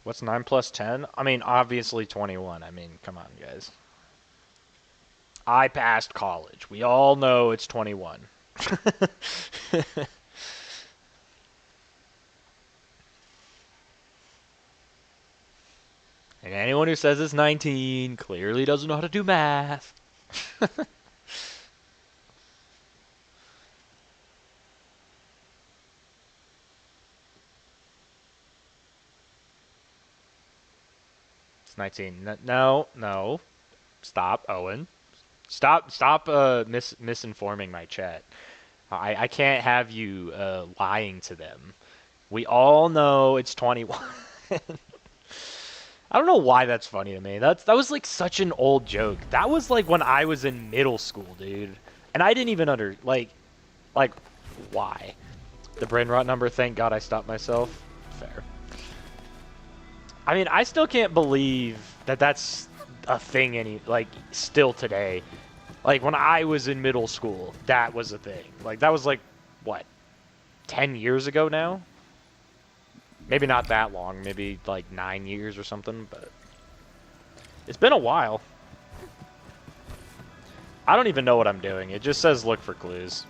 What's 9 plus 10? I mean, obviously 21. I mean, come on, guys. I passed college. We all know it's 21. And anyone who says it's 19 clearly doesn't know how to do math. It's 19. No, no. Stop, Owen. Stop misinforming my chat. I can't have you lying to them. We all know it's 21. I don't know why that's funny to me. That was like such an old joke. That was like when I was in middle school, dude. And I didn't even like why? The brain rot number, thank God I stopped myself. Fair. I mean, I still can't believe that that's a thing still today. Like when I was in middle school, that was a thing. Like that was like what? 10 years ago now? Maybe not that long, maybe like 9 years or something, but it's been a while. I don't even know what I'm doing. It just says look for clues.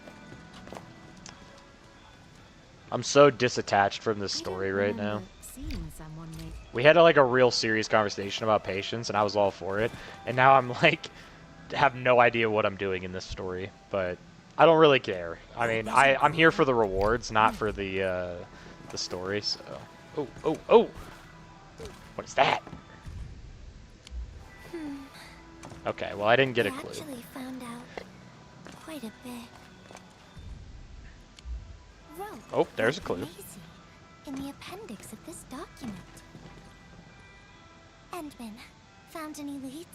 I'm so disattached from this story right now. We had like a real serious conversation about patience, and I was all for it. And now I'm like, have no idea what I'm doing in this story, but I don't really care. I mean, I'm here for the rewards, not for the story. So, oh! What is that? Okay, well I didn't get a clue. I actually found out quite a bit. Oh, there's a clue. Lazy in the appendix of this document. Endman, found any leads?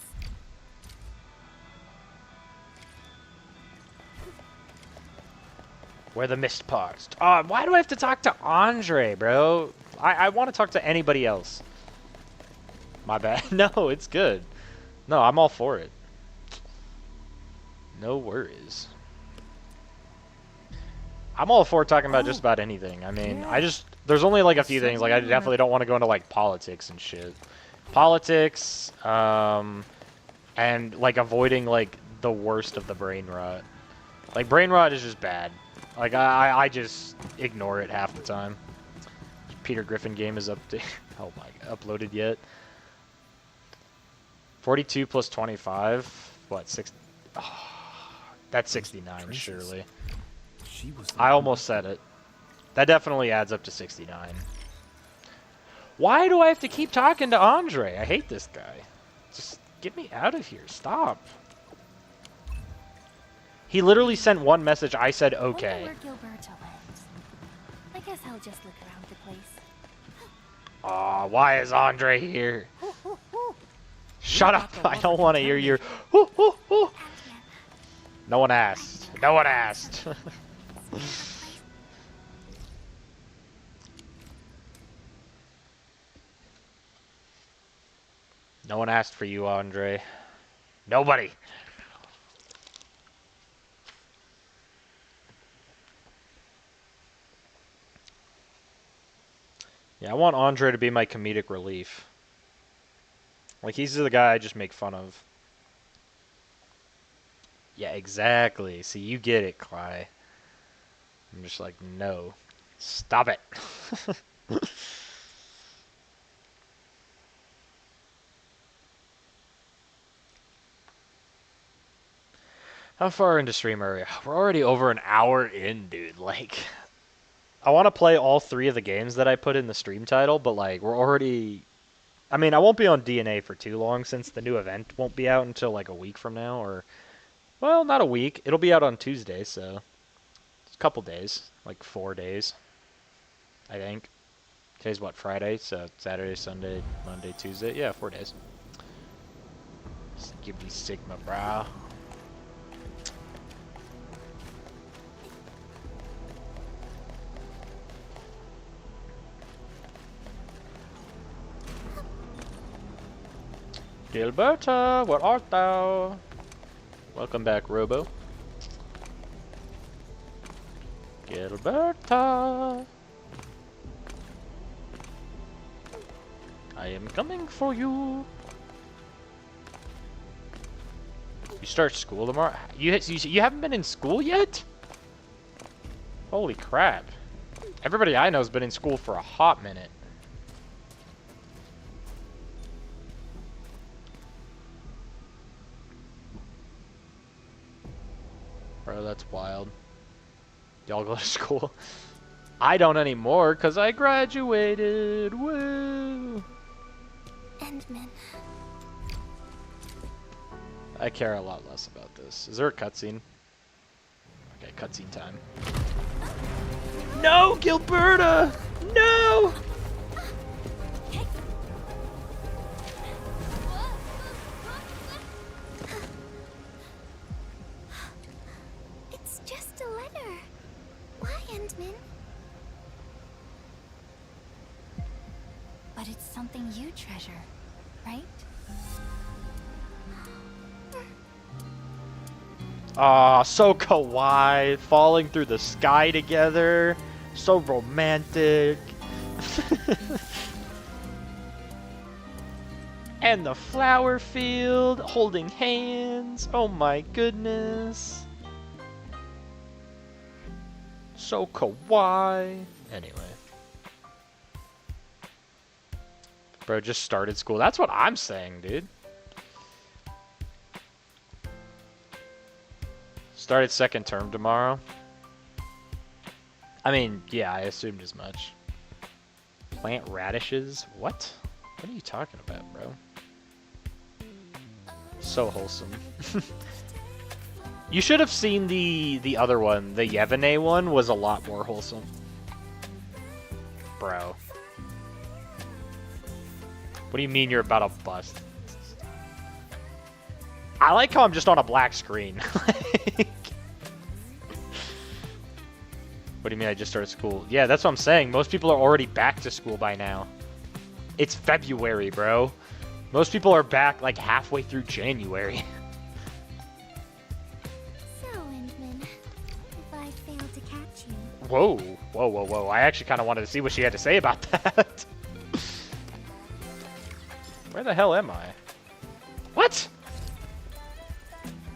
Where the mist paused. Why do I have to talk to Andre, bro? I want to talk to anybody else. My bad. No, it's good. No, I'm all for it. No worries. I'm all for talking about just about anything. I mean, there's only like a few things. Like I definitely don't want to go into like politics and shit. Politics, and like avoiding like the worst of the brain rot. Like brain rot is just bad. Like I just ignore it half the time. Peter Griffin game is oh my, uploaded yet? 42 plus 25. What 6? Oh, that's 69 surely. I almost said it. That definitely adds up to 69. Why do I have to keep talking to Andre? I hate this guy. Just get me out of here. Stop. He literally sent one message. I said okay. Wonder where Gilberto went. I guess I'll just look around the place. Aw, why is Andre here? Shut up. I don't want to hear your... No one asked. No one asked. No one asked for you, Andre. Nobody. Yeah, I want Andre to be my comedic relief. Like, he's the guy I just make fun of. Yeah, exactly. See, you get it, Cly. I'm just like, no. Stop it. How far into stream are we? We're already over an hour in, dude. Like, I want to play all 3 of the games that I put in the stream title, but, like, we're already... I mean, I won't be on DNA for too long since the new event won't be out until, like, a week from now, or... Well, not a week. It'll be out on Tuesday, so... It's a couple days. Like, 4 days. I think. Today's what, Friday? So, Saturday, Sunday, Monday, Tuesday. Yeah, 4 days. Just give me Sigma, brah. Gilberta, what art thou? Welcome back, Robo. Gilberta. I am coming for you. You start school tomorrow? You haven't been in school yet? Holy crap. Everybody I know has been in school for a hot minute. Bro, that's wild. Y'all go to school? I don't anymore, because I graduated. Woo! Endman. I care a lot less about this. Is there a cutscene? Okay, cutscene time. No, Gilberta! No! It's just a letter. Why, Endman? But it's something you treasure, right? Aw, so kawaii, falling through the sky together. So romantic. And the flower field, holding hands. Oh my goodness. So kawaii. Anyway. Bro just started school. That's what I'm saying, dude. Started second term tomorrow. I mean, yeah, I assumed as much. Plant radishes? What? What are you talking about, bro? So wholesome. You should have seen the other one. The Yevene one was a lot more wholesome. Bro. What do you mean you're about to bust? I like how I'm just on a black screen. What do you mean I just started school? Yeah, that's what I'm saying. Most people are already back to school by now. It's February, bro. Most people are back like halfway through January. So, Endman, if I fail to catch you... Whoa, whoa, whoa, whoa. I actually kind of wanted to see what she had to say about that. Where the hell am I? What?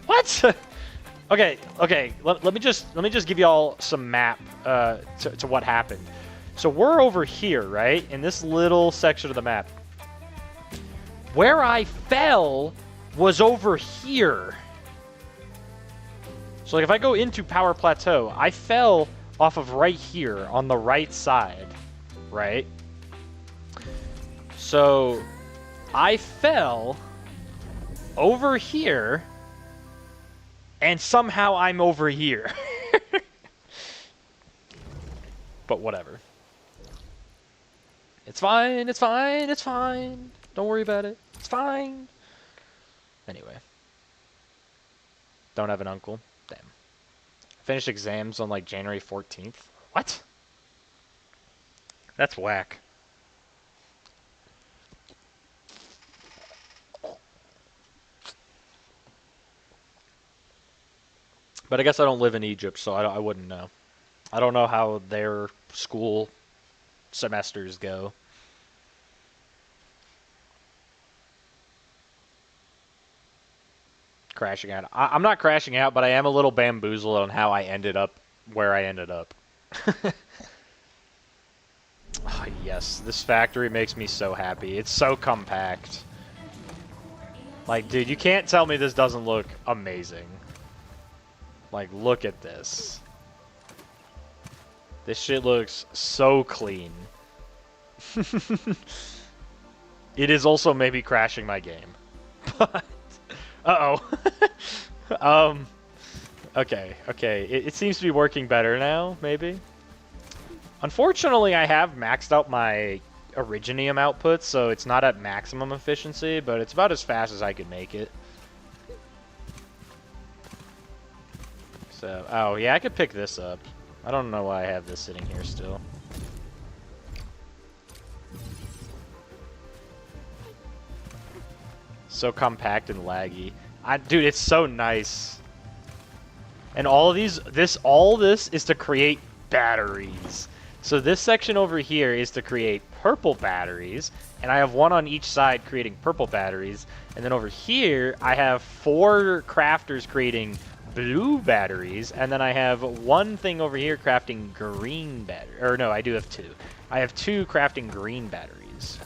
What? Okay. Let me just give y'all some map to what happened. So we're over here, right? In this little section of the map. Where I fell was over here. So like if I go into Power Plateau, I fell off of right here on the right side, right? So I fell over here, and somehow I'm over here. But whatever. It's fine, it's fine, it's fine. Don't worry about it. It's fine. Anyway. Don't have an uncle. Damn. Finished exams on like January 14th. What? That's whack. But I guess I don't live in Egypt, so I wouldn't know. I don't know how their school semesters go. Crashing out. I'm not crashing out, but I am a little bamboozled on how I ended up where I ended up. Oh, yes, this factory makes me so happy. It's so compact. Like, dude, you can't tell me this doesn't look amazing. Like, look at this. This shit looks so clean. It is also maybe crashing my game. But, uh-oh. Okay. It seems to be working better now, maybe. Unfortunately, I have maxed out my Originium output, so it's not at maximum efficiency, but it's about as fast as I could make it. So, oh, yeah, I could pick this up. I don't know why I have this sitting here still. So compact and laggy. Dude, it's so nice. And all of these, all this is to create batteries. So this section over here is to create purple batteries, and I have one on each side creating purple batteries. And then over here, I have 4 crafters creating blue batteries, and then I have one thing over here crafting green battery. Or no, I do have 2. I have 2 crafting green batteries.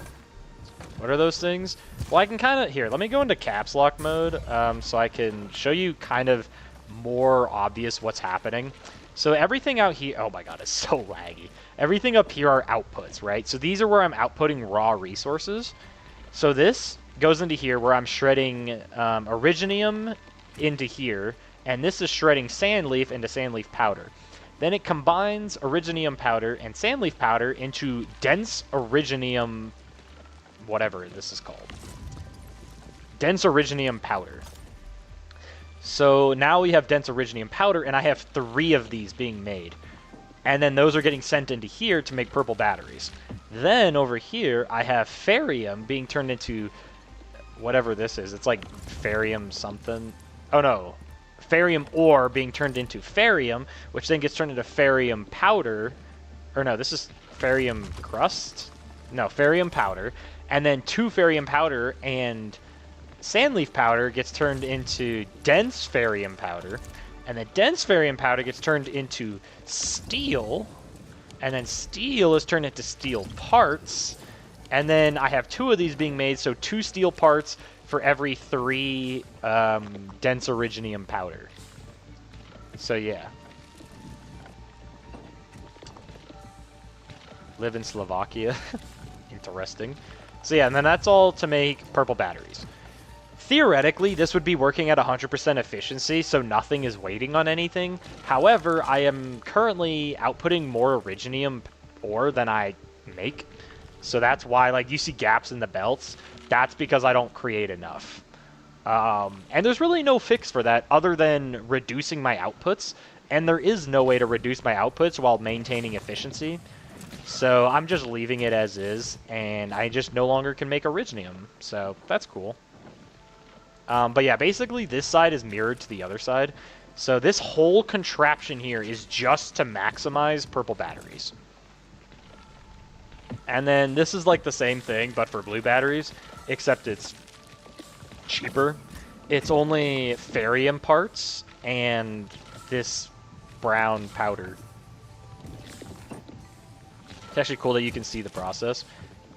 What are those things? Well, I can kind of... Here, let me go into caps lock mode so I can show you kind of more obvious what's happening. So everything out here... Oh my god, it's so laggy. Everything up here are outputs, right? So these are where I'm outputting raw resources. So this goes into here where I'm shredding Originium into here, and this is shredding Sandleaf into Sandleaf powder. Then it combines Originium powder and Sandleaf powder into dense Originium, whatever this is called. Dense Originium powder. So now we have dense Originium powder, and I have 3 of these being made. And then those are getting sent into here to make purple batteries. Then over here, I have Ferium being turned into whatever this is. It's like Ferium something. Oh no. Ferium ore being turned into Ferium, which then gets turned into Ferium powder. Or no, this is Ferium crust? No, Ferium powder. And then 2 Ferium powder and Sandleaf powder gets turned into dense Ferium powder. And then dense Ferium powder gets turned into steel. And then steel is turned into steel parts. And then I have 2 of these being made, so 2 steel parts for every 3 dense Originium powder. So yeah. Live in Slovakia. Interesting. So yeah, and then that's all to make purple batteries. Theoretically, this would be working at 100% efficiency, so nothing is waiting on anything. However, I am currently outputting more Originium ore than I make. So that's why, like, you see gaps in the belts. That's because I don't create enough. And there's really no fix for that other than reducing my outputs. And there is no way to reduce my outputs while maintaining efficiency. So I'm just leaving it as is, and I just no longer can make Originium. So that's cool. But yeah, basically this side is mirrored to the other side. So this whole contraption here is just to maximize purple batteries. And then this is like the same thing, but for blue batteries, except it's cheaper. It's only Ferium parts and this brown powder. It's actually cool that you can see the process.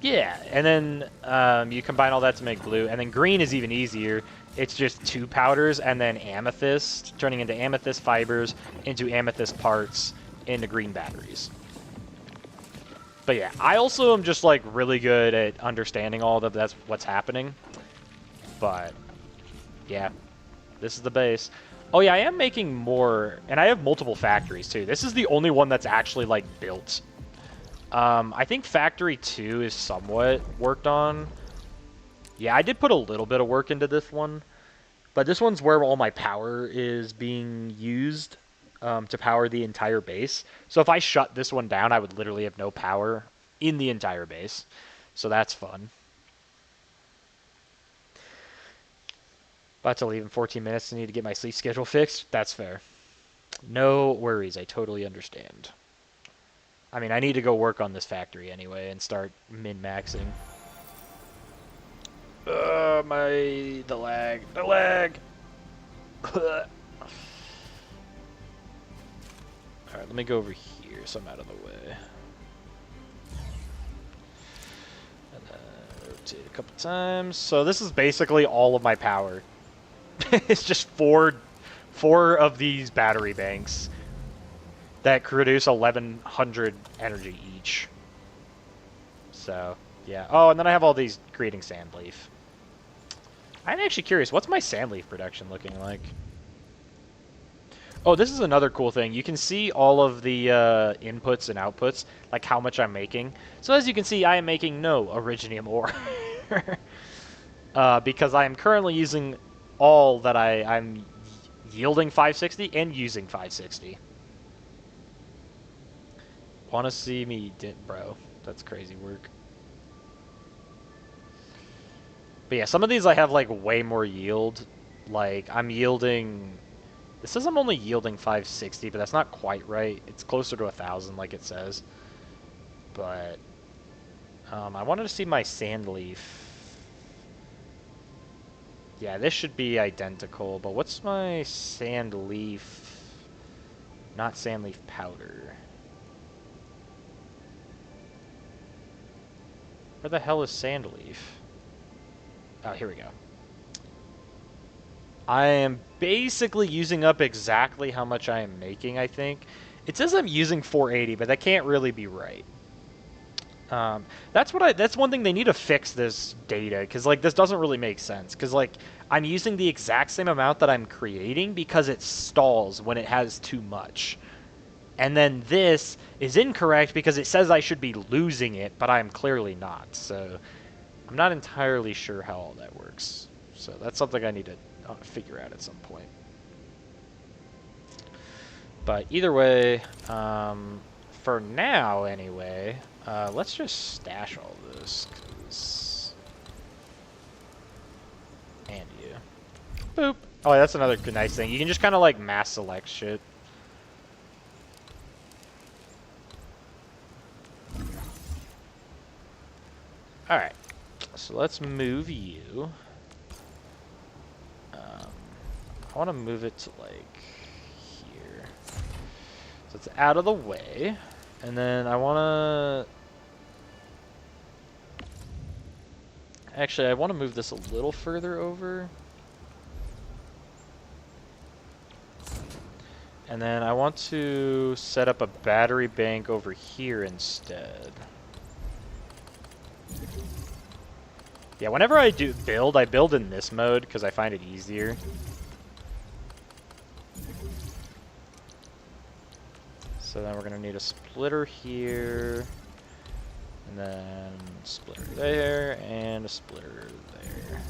Yeah, and then you combine all that to make blue, and then green is even easier. It's just 2 powders and then amethyst, turning into amethyst fibers, into amethyst parts, into green batteries. But yeah, I also am just like really good at understanding all of that's what's happening. But yeah, this is the base. Oh yeah, I am making more, and I have multiple factories too. This is the only one that's actually like built. I think Factory 2 is somewhat worked on. Yeah, I did put a little bit of work into this one. But this one's where all my power is being used to power the entire base. So if I shut this one down, I would literally have no power in the entire base. So that's fun. About to leave in 14 minutes. I need to get my sleep schedule fixed. That's fair. No worries. I totally understand. I mean, I need to go work on this factory anyway and start min-maxing. The lag. Alright, let me go over here so I'm out of the way. And then rotate a couple times. So this is basically all of my power. It's just four of these battery banks that produce 1100 energy each. So, yeah. Oh, and then I have all these creating Sandleaf. I'm actually curious, what's my Sandleaf production looking like? Oh, this is another cool thing. You can see all of the inputs and outputs, like how much I'm making. So as you can see, I am making no Originium ore. Because I am currently using all that I'm yielding 560 and using 560. Want to see me bro, that's crazy work. But yeah, some of these I have like way more yield. Like I'm yielding, it says I'm only yielding 560, but that's not quite right. It's closer to 1,000 like it says. But I wanted to see my Sandleaf. Yeah, this should be identical, but what's my Sandleaf? Not Sandleaf powder. Where the hell is Sandleaf? Oh, here we go. I am basically using up exactly how much I am making, I think. It says I'm using 480, but that can't really be right. That's one thing they need to fix this data, because like this doesn't really make sense. Because like I'm using the exact same amount that I'm creating because it stalls when it has too much. And then this is incorrect because it says I should be losing it, but I'm clearly not. So I'm not entirely sure how all that works. So that's something I need to figure out at some point. But either way, for now anyway, let's just stash all this. And you. Boop. Oh, that's another nice thing. You can just kind of like mass select shit. Alright, so let's move you. I want to move it to like here. So it's out of the way. And then I want to... Actually, I want to move this a little further over. And then I want to set up a battery bank over here instead. Yeah, whenever I build, I build in this mode because I find it easier. So then we're going to need a splitter here, and then a splitter there, and a splitter there.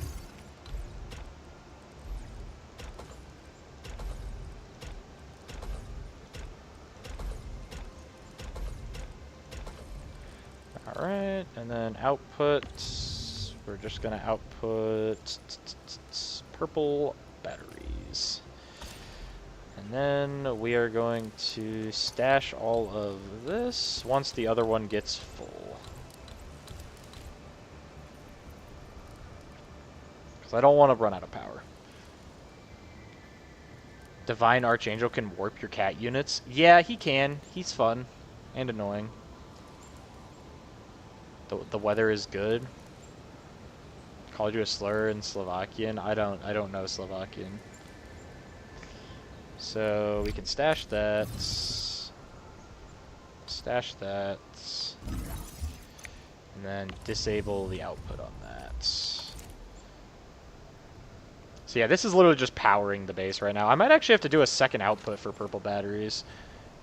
Alright, and then output, we're just going to output purple batteries. And then we are going to stash all of this once the other one gets full. Because I don't want to run out of power. Divine Archangel can warp your cat units. Yeah, he can. He's fun and annoying. The weather is good. Called you a slur in Slovakian. I don't know Slovakian. So we can stash that. Stash that. And then disable the output on that. So yeah, this is literally just powering the base right now. I might actually have to do a second output for purple batteries,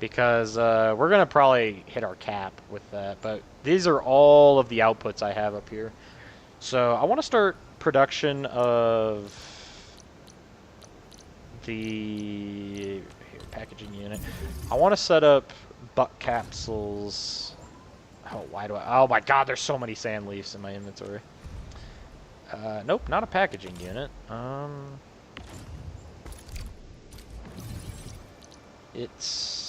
because we're going to probably hit our cap with that. But these are all of the outputs I have up here. So I want to start production of the packaging unit. I want to set up buck capsules. Oh, why do I... Oh my god, there's so many sand leaves in my inventory. Nope, not a packaging unit. It's...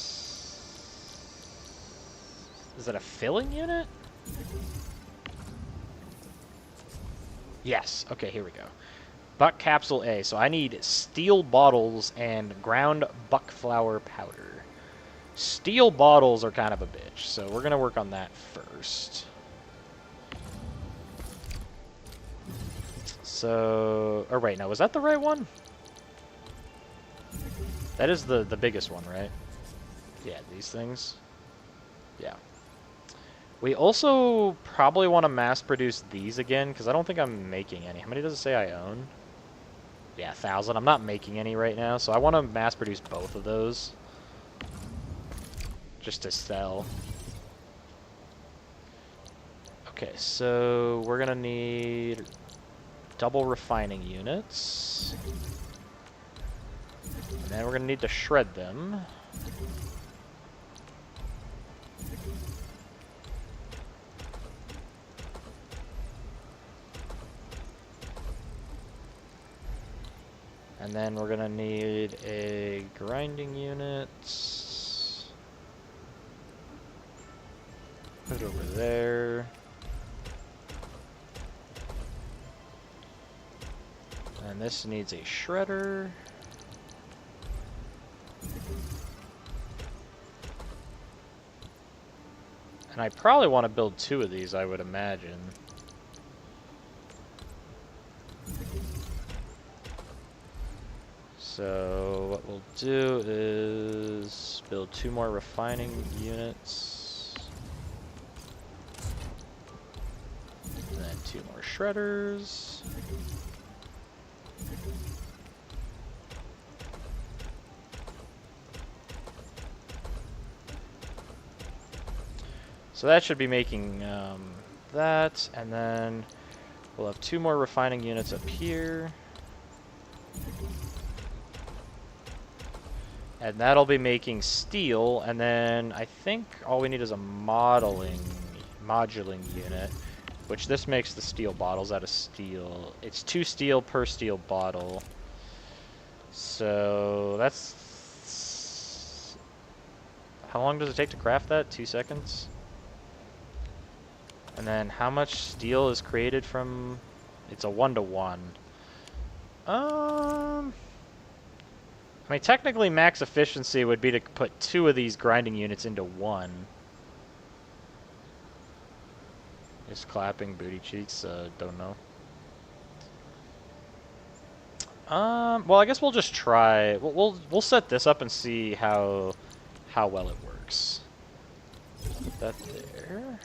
Is it a filling unit? Yes. Okay, here we go. Buck capsule A. So I need steel bottles and ground buck flower powder. Steel bottles are kind of a bitch, so we're going to work on that first. So... Or wait, no, was that the right one? That is the biggest one, right? Yeah, these things. Yeah. We also probably want to mass produce these again, because I don't think I'm making any. How many does it say I own? Yeah, 1,000. I'm not making any right now, so I want to mass produce both of those. Just to sell. Okay, so we're going to need double refining units. And then we're going to need to shred them. And then we're gonna need a grinding unit. Put it over there. And this needs a shredder. And I probably want to build 2 of these, I would imagine. So what we'll do is build 2 more refining units. 2 more shredders. So that should be making that, and then we'll have 2 more refining units up here. And that'll be making steel, and then I think all we need is a moduling unit, which this makes the steel bottles out of steel. It's 2 steel per steel bottle. So that's... How long does it take to craft that? 2 seconds? And then how much steel is created from... It's a 1-to-1. I mean, technically max efficiency would be to put 2 of these grinding units into 1. Just clapping booty cheeks, don't know. Well, I guess we'll just try. We'll set this up and see how well it works. Put that there.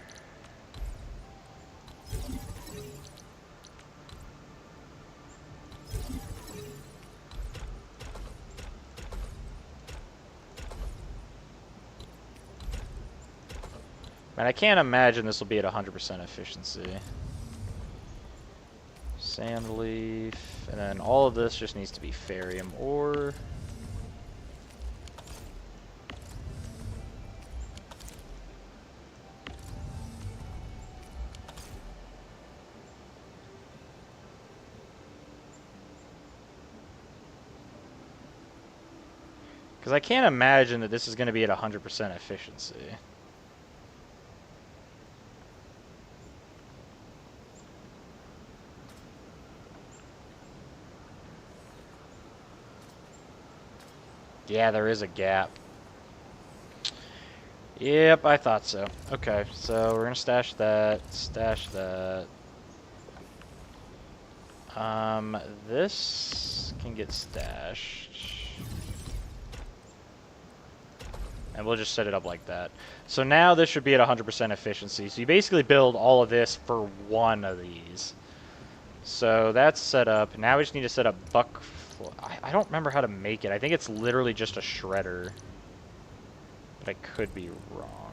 Man, I can't imagine this will be at 100% efficiency. Sand leaf, and then all of this just needs to be ferrium ore. Because I can't imagine that this is going to be at 100% efficiency. Yeah, there is a gap. Yep, I thought so. Okay, so we're gonna stash that, this can get stashed. And we'll just set it up like that. So now this should be at 100% efficiency. So you basically build all of this for 1 of these. So that's set up. Now we just need to set up buck. I don't remember how to make it. I think it's literally just a shredder. But I could be wrong.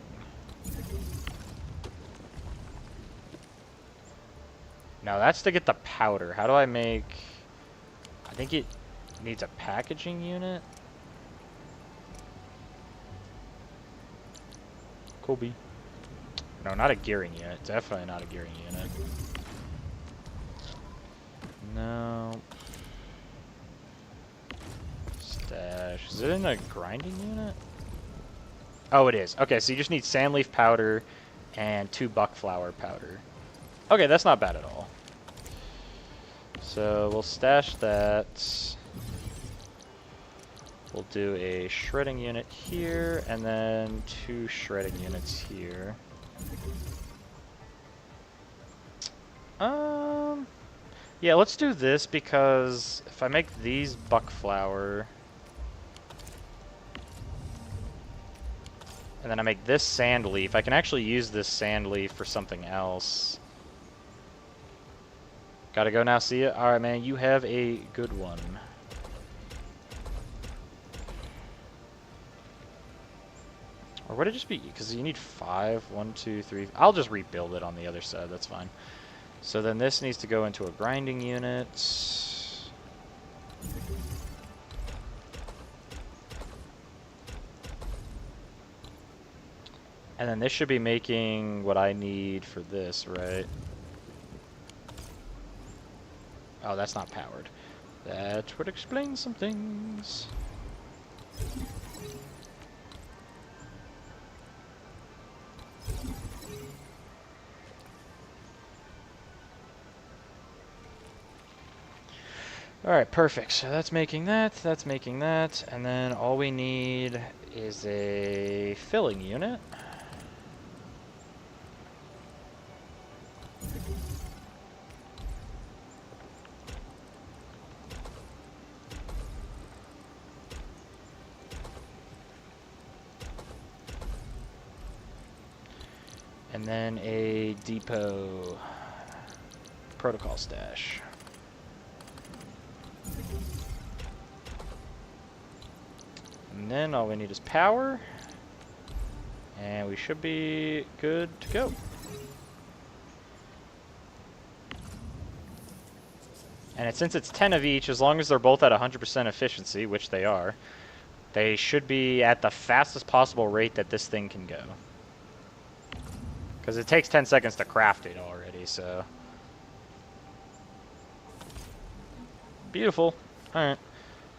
No, that's to get the powder. How do I make... I think it needs a packaging unit. Kobe. No, not a gearing unit. Definitely not a gearing unit. No. Stash. Is it in a grinding unit? Oh, it is. Okay, so you just need sandleaf powder and 2 buckflower powder. Okay, that's not bad at all. So we'll stash that. We'll do a shredding unit here, and then 2 shredding units here. Yeah, let's do this because if I make these buckflower, and then I make this sand leaf, I can actually use this sand leaf for something else. Gotta go now, see ya? Alright, man, you have a good one. Or would it just be, because you need 5, 1, 2, 3. I'll just rebuild it on the other side, that's fine. So then this needs to go into a grinding unit. And then this should be making what I need for this, right? Oh, that's not powered. That would explain some things. Alright, perfect. So that's making that, and then all we need is a filling unit. And then a depot. protocol stash. And then all we need is power. And we should be good to go. And since it's 10 of each, as long as they're both at 100% efficiency, which they are, they should be at the fastest possible rate that this thing can go. Because it takes 10 seconds to craft it already, so. Beautiful. Alright.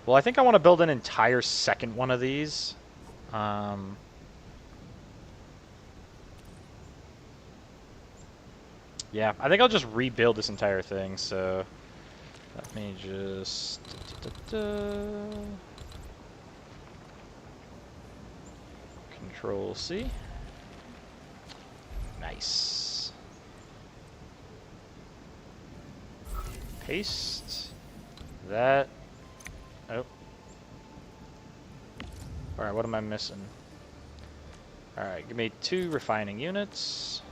Well, I think I want to build an entire second one of these. Yeah, I think I'll just rebuild this entire thing, so let me just Control C. Nice. Paste that. Oh. Alright, what am I missing? Alright, give me 2 refining units.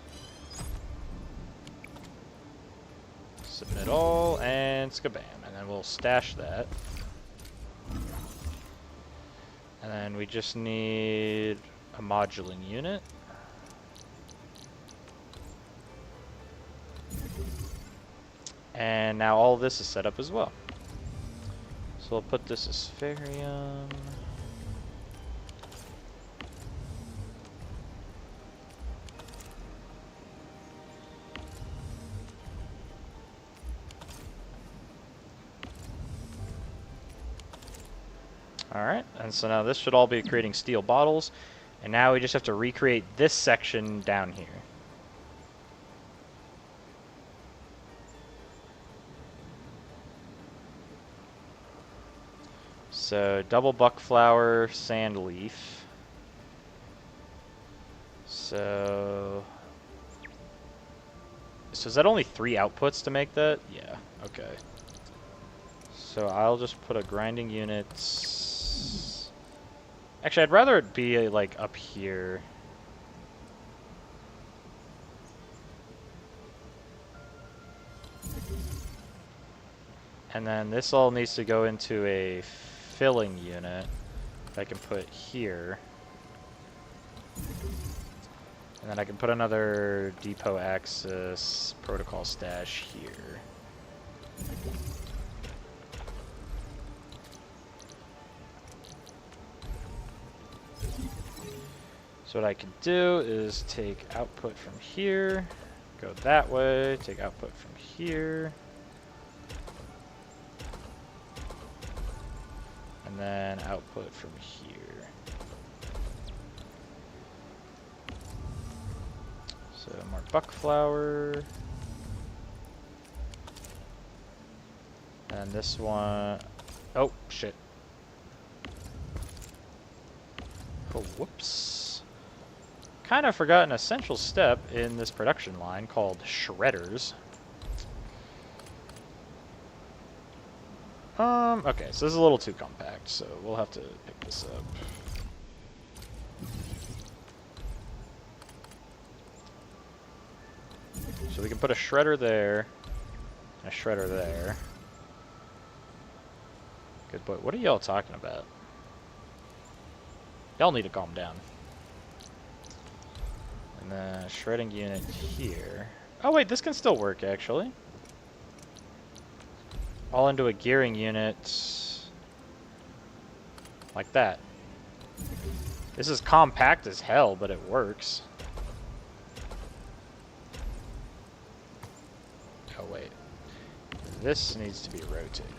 Submit all, and skabam. And then we'll stash that. And then we just need a moduling unit. And now all this is set up as well. So we'll put this as Spherium. Alright, and so now this should all be creating steel bottles. And now we just have to recreate this section down here. So double buckflower, sand leaf. So is that only 3 outputs to make that? Yeah, okay. So I'll just put a grinding unit. Actually, I'd rather it be like up here. And then this all needs to go into a filling unit that I can put here. And then I can put another depot access protocol stash here. So what I can do is take output from here, go that way, take output from here, and then output from here. So more buckflower. And this one, oh shit. Oh, whoops. Kind of forgot an essential step in this production line called shredders. Okay, so this is a little too compact, so we'll have to pick this up. So we can put a shredder there, and a shredder there. Good boy. What are y'all talking about? Y'all need to calm down. And then a shredding unit here. Oh wait, this can still work actually. All into a gearing unit. Like that. This is compact as hell, but it works. Oh wait. This needs to be rotated.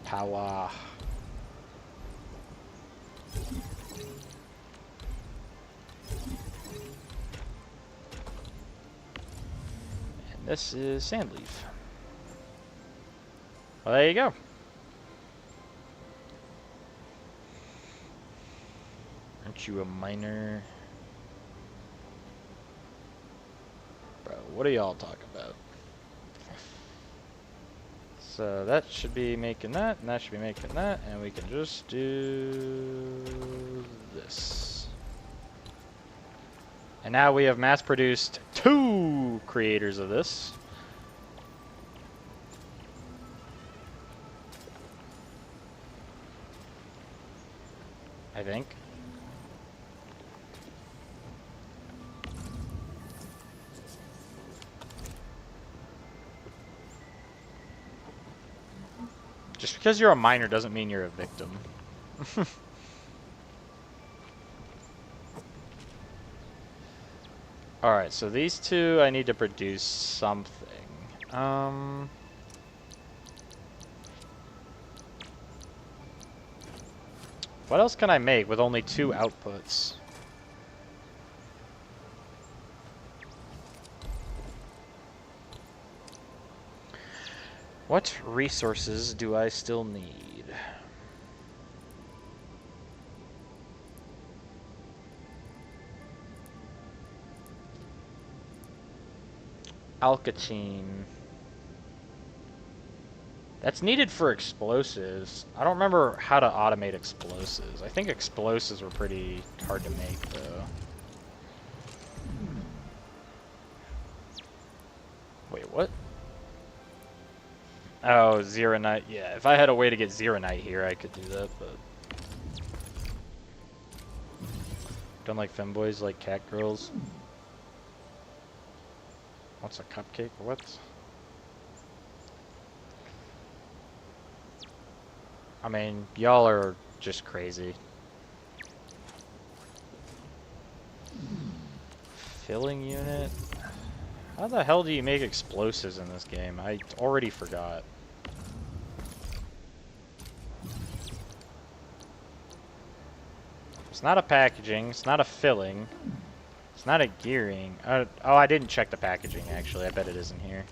Power. And this is Sandleaf. Well, there you go. Aren't you a miner? What do y'all talk about? So that should be making that, and that should be making that, and we can just do this. And now we have mass-produced 2 creators of this. I think. Just because you're a minor doesn't mean you're a victim. Alright, so these 2 I need to produce something. What else can I make with only 2 outputs? What resources do I still need? Alkatine. That's needed for explosives. I don't remember how to automate explosives. I think explosives were pretty hard to make, though. Wait, what? Oh, Zeronite. Yeah, if I had a way to get Zeronite here, I could do that, but... Don't like femboys, like cat girls. What's a cupcake? What? I mean, y'all are just crazy. Filling unit? How the hell do you make explosives in this game? I already forgot. It's not a packaging, it's not a filling, it's not a gearing. Oh, I didn't check the packaging, actually. I bet it isn't here.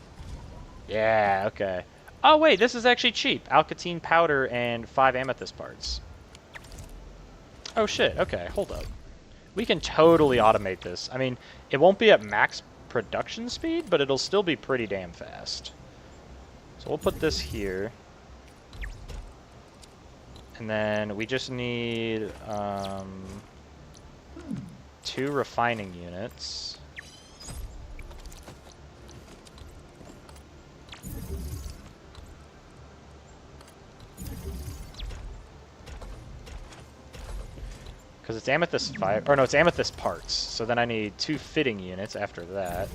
Yeah, okay. Oh, wait, this is actually cheap. Alkatine powder and 5 amethyst parts. Oh, shit. Okay, hold up. We can totally automate this. I mean, it won't be at max production speed, but it'll still be pretty damn fast. So we'll put this here. And then we just need 2 refining units. Because it's amethyst 5, or no, it's amethyst parts. So then I need 2 fitting units after that.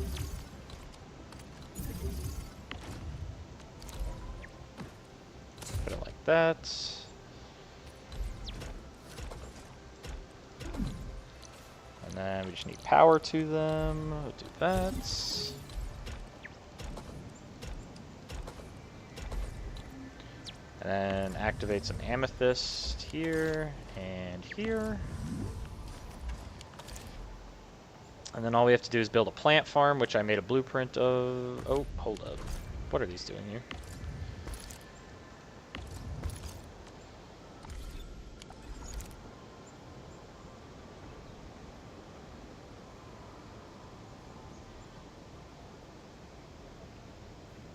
Put it like that. And then we just need power to them. We'll do that. And then activate some amethyst here and here. And then all we have to do is build a plant farm, which I made a blueprint of. Oh, hold up. What are these doing here?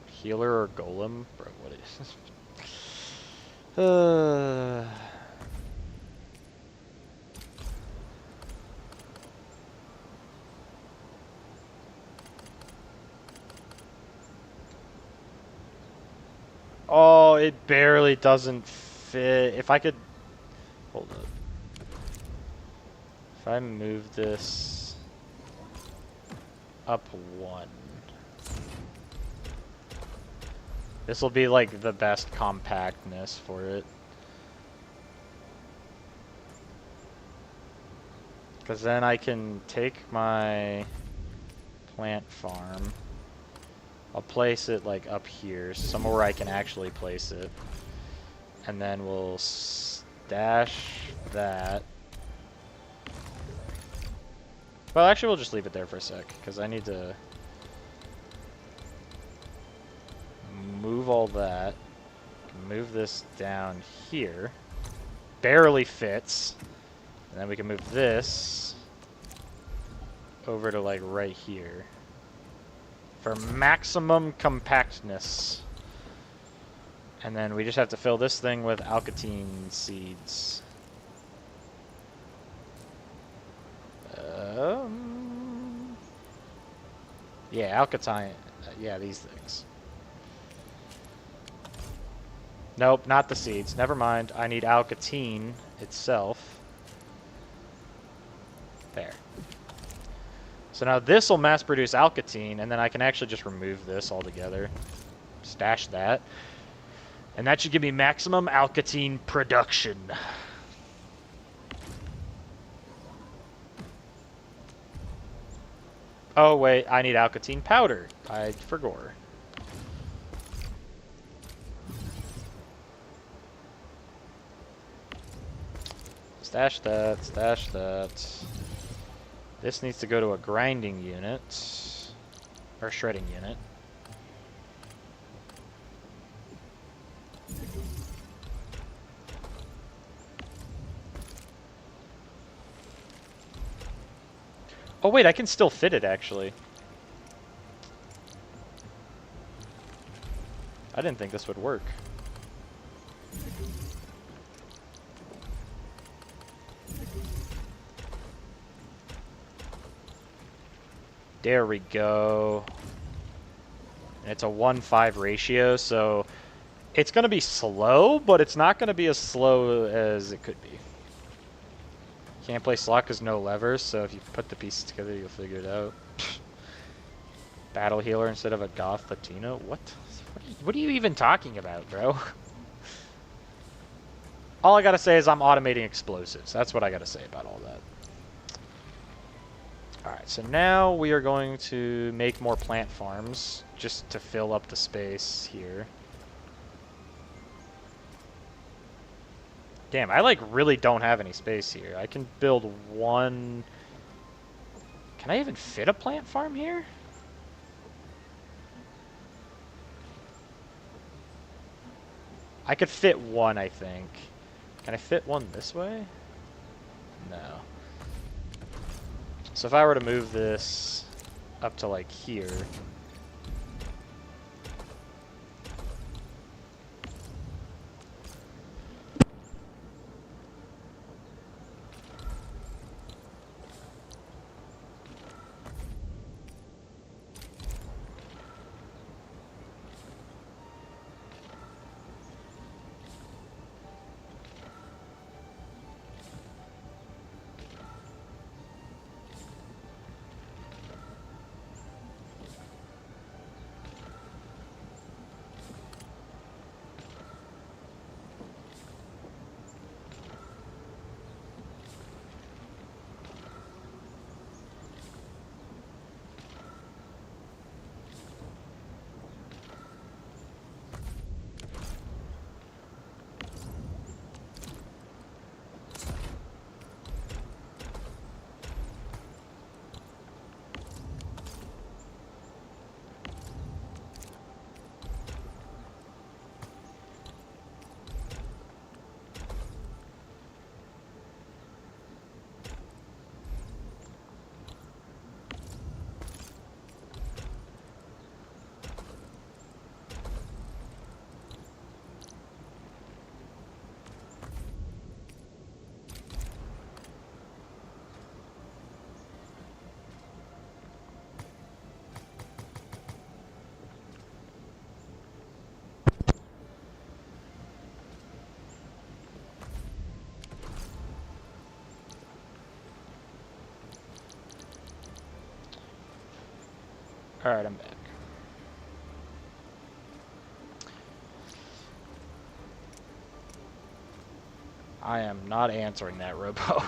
Healer or golem? Bro, what is this? Oh, it barely doesn't fit. If I could... Hold up. If I move this up 1... This will be like the best compactness for it. Because then I can take my plant farm. I'll place it like up here, somewhere where I can actually place it. And then we'll stash that. Well, actually we'll just leave it there for a sec, because I need to move all that. Move this down here. Barely fits. And then we can move this over to like right here. for maximum compactness. And then we just have to fill this thing with alkatine seeds. Yeah, alkatine. Yeah, these things. Nope, not the seeds. Never mind. I need alkatine itself. There. So now this will mass produce alkatine, and then I can actually just remove this altogether. Stash that. And that should give me maximum alkatine production. Oh wait, I need alkatine powder. I forgot. Stash that, stash that. This needs to go to a grinding unit. Or shredding unit. Oh wait, I can still fit it actually. I didn't think this would work. There we go. And it's a 1:5 ratio, so it's going to be slow, but it's not going to be as slow as it could be. Can't play slot because no levers, so if you put the pieces together, you'll figure it out. Battle healer instead of a goth Latino? What? What are you even talking about, bro? All I gotta say is I'm automating explosives. That's what I gotta say about all that. Alright, so now we are going to make more plant farms just to fill up the space here. Damn, I like really don't have any space here. I can build one... Can I even fit a plant farm here? I could fit one, I think. Can I fit one this way? No. So if I were to move this up to like here... Alright, I'm back. I am not answering that, Robo.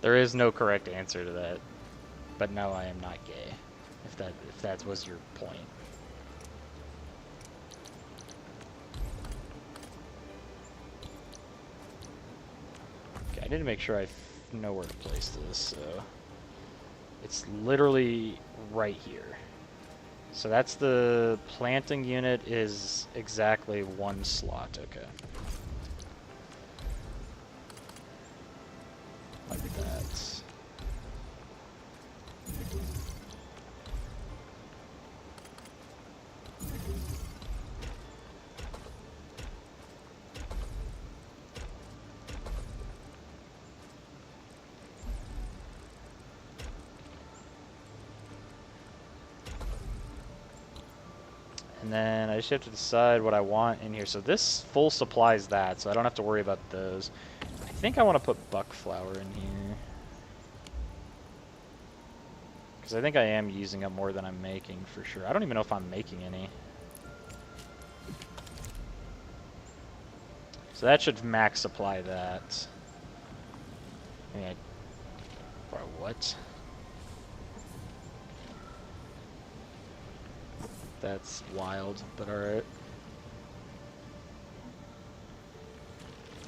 There is no correct answer to that. But no, I am not gay. If that was your point. Okay, I need to make sure I know where to place this, so... It's literally right here. So that's the planting unit is exactly one slot, okay. Like that. And then I just have to decide what I want in here. So this full supplies that, so I don't have to worry about those. I think I want to put buck flour in here. Because I think I am using up more than I'm making for sure. I don't even know if I'm making any. So that should max supply that. Yeah. Bro, what? That's wild, but alright.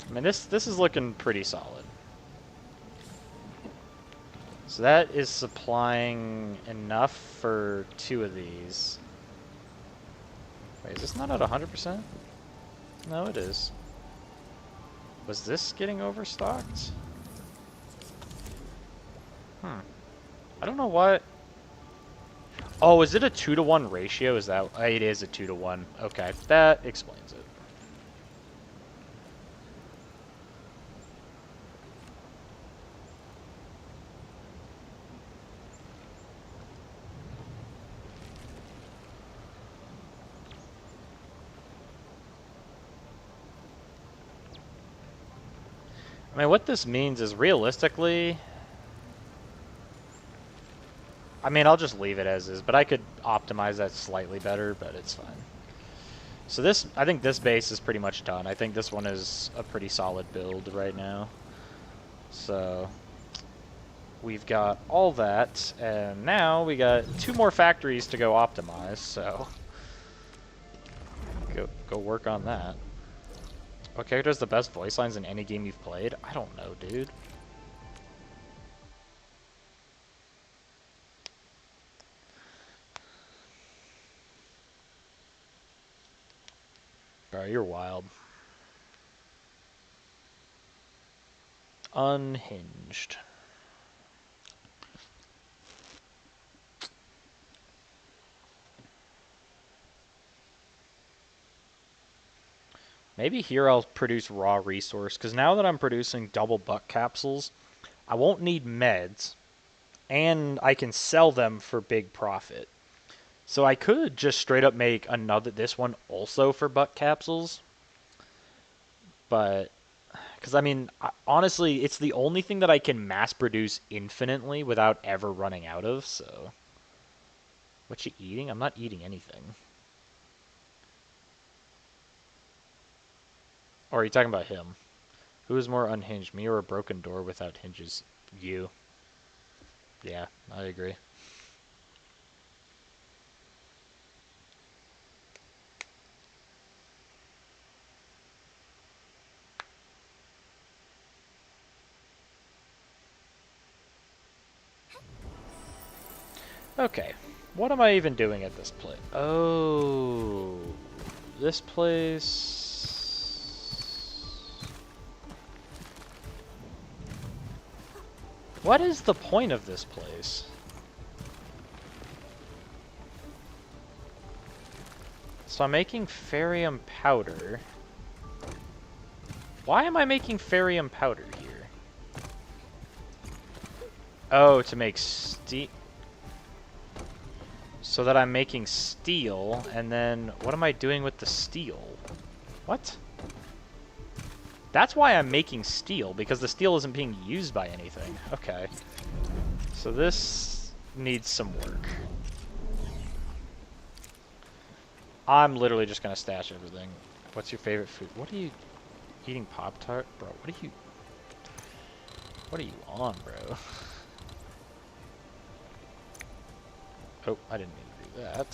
I mean, this is looking pretty solid. So that is supplying enough for 2 of these. Wait, is this not at 100%? No, it is. Was this getting overstocked? I don't know what. Oh, is it a 2-to-1 ratio? Is that... It is a 2-to-1. Okay, that explains it. I mean, what this means is realistically... I mean, I'll just leave it as is, but I could optimize that slightly better, but it's fine. So this, I think this base is pretty much done. I think this one is a pretty solid build right now. So we've got all that, and now we got 2 more factories to go optimize, so go work on that. What character has the best voice lines in any game you've played? I don't know, dude. Bro, you're wild. Unhinged. Maybe here I'll produce raw resource, because now that I'm producing double buck capsules, I won't need meds, and I can sell them for big profit. So I could just straight up make this one also for buck capsules, but, because I mean, honestly, it's the only thing that I can mass produce infinitely without ever running out of, so. What you eating? I'm not eating anything. Or are you talking about him? Who is more unhinged, me or a broken door without hinges? You. Yeah, I agree. Okay, what am I even doing at this place? Oh, this place... What is the point of this place? So I'm making ferrium powder. Why am I making ferrium powder here? Oh, to make steel. So that I'm making steel, and then what am I doing with the steel? What? That's why I'm making steel, because the steel isn't being used by anything. Okay. So this needs some work. I'm literally just gonna stash everything. What's your favorite food? What are you eating? Pop-Tart? Bro, what are you on, bro? Oh, I didn't mean to do that.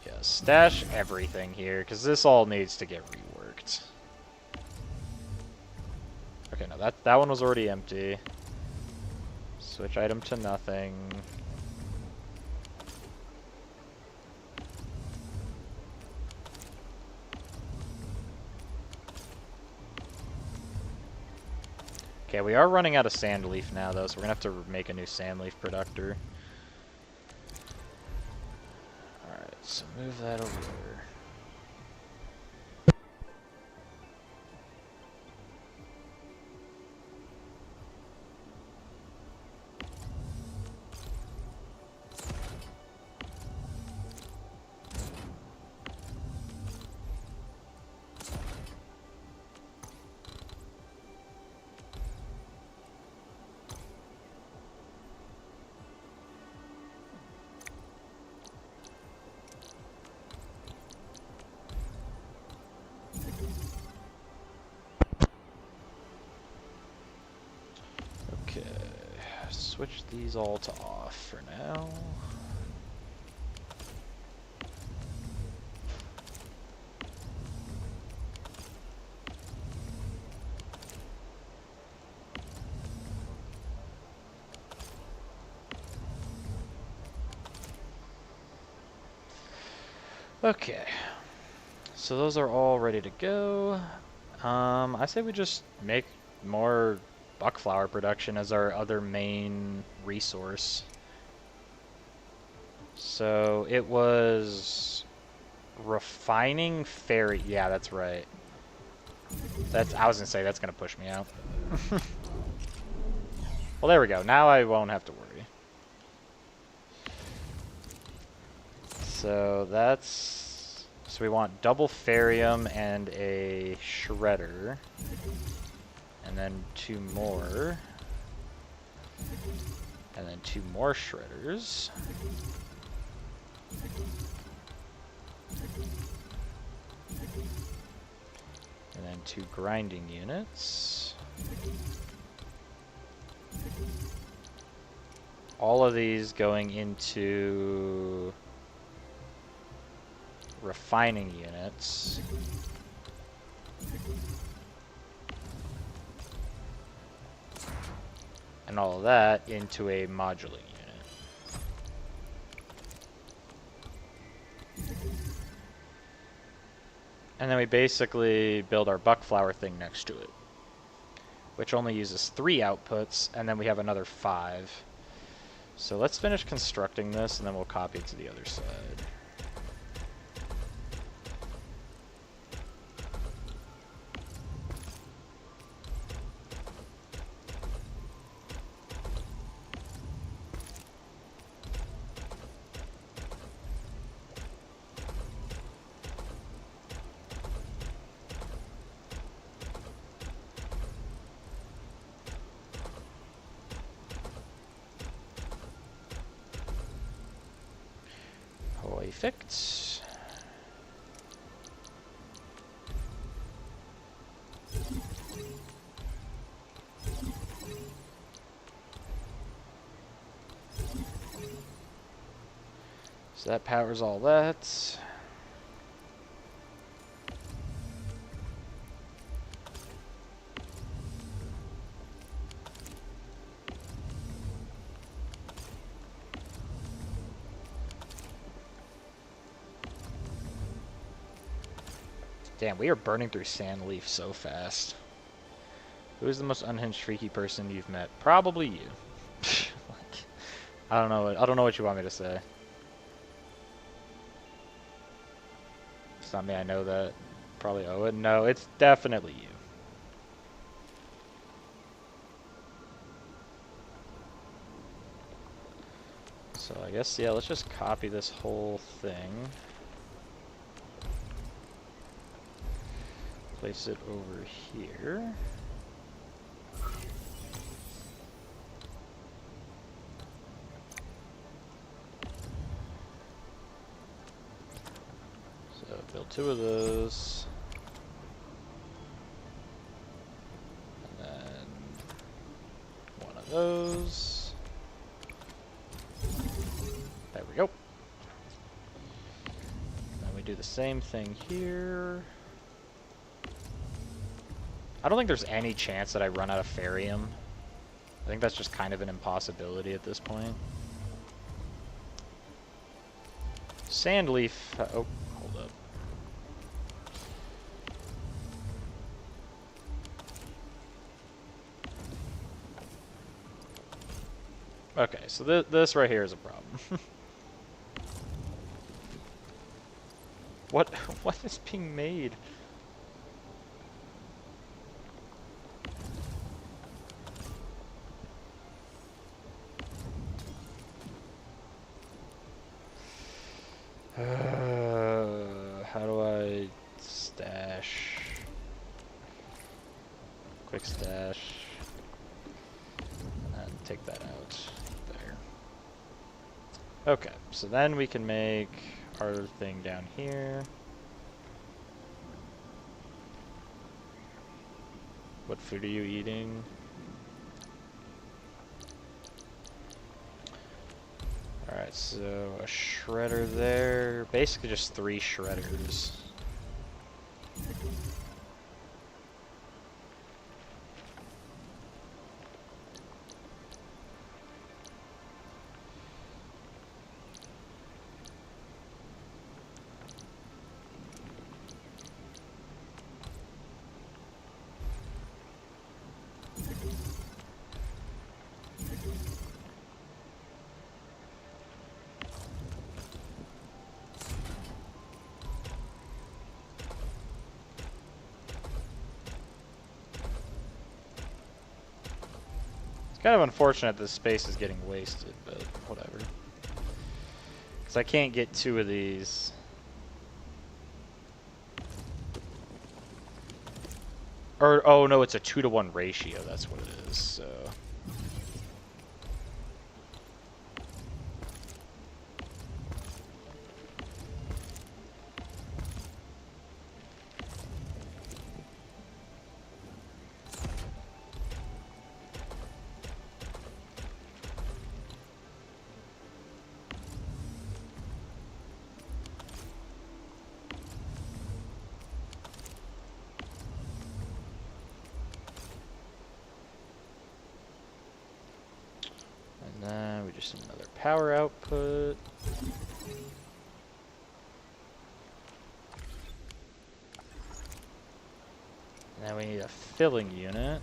Yeah, stash everything here, because this all needs to get reworked. Okay, no, that one was already empty. Switch item to nothing. Okay, we are running out of sand leaf now, though, so we're going to have to make a new sand leaf producer. Alright, so move that over here. switch these all to off for now. Okay, so those are all ready to go. I say we just make more buckflower production as our other main resource. So it was refining fairy. Yeah, that's right. I was gonna say that's gonna push me out. Well, there we go. Now I won't have to worry. So so we want double farium and a shredder. And then 2 more. And then 2 more shredders. And then 2 grinding units. All of these going into refining units. And all of that into a modular unit. And then we basically build our buckflower thing next to it, which only uses 3 outputs, and then we have another 5. So let's finish constructing this, and then we'll copy it to the other side. Perfect. So that powers all that. Damn, we are burning through sand leaf so fast. Who is the most unhinged, freaky person you've met? Probably you. Like, I don't know. I don't know what you want me to say. It's not me. I know that. Probably Owen. No, it's definitely you. So I guess, yeah, let's just copy this whole thing. Place it over here. So build 2 of those. And then 1 of those. There we go. Then we do the same thing here. I don't think there's any chance that I run out of Farium. I think that's just kind of an impossibility at this point. Sandleaf. Oh, hold up. Okay, so this right here is a problem. What is being made? How do I stash? Quick stash. And take that out. There. Okay, so then we can make our thing down here. What food are you eating? Alright, so a shredder there. Basically just 3 shredders. Kind of unfortunate this space is getting wasted, but whatever. Because I can't get 2 of these. Or, oh no, it's a 2-to-1 ratio, that's what it is, so... And then we just need another power output. And then we need a filling unit.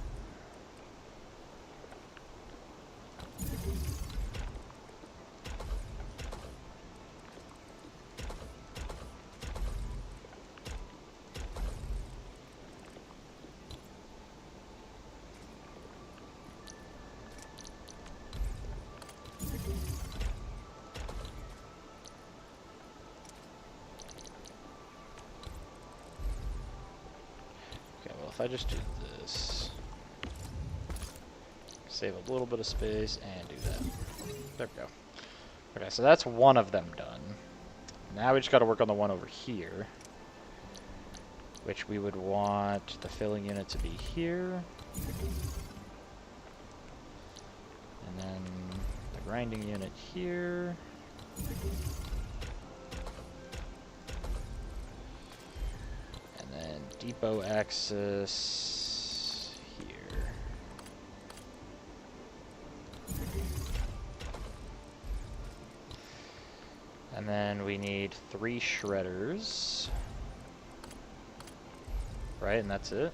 If I just do this, save a little bit of space, and do that. There we go. Okay, so that's one of them done. Now we just got to work on the one over here, which we would want the filling unit to be here. And then the grinding unit here. Depot access here. And then we need 3 shredders. Right, and that's it.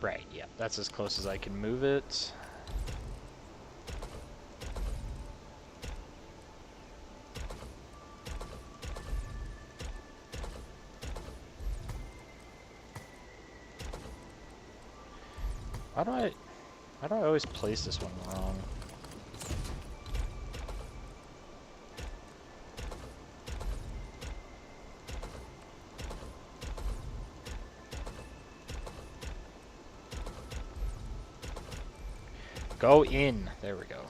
Right, yeah, that's as close as I can move it. Why do I always place this one wrong? Go in. There we go.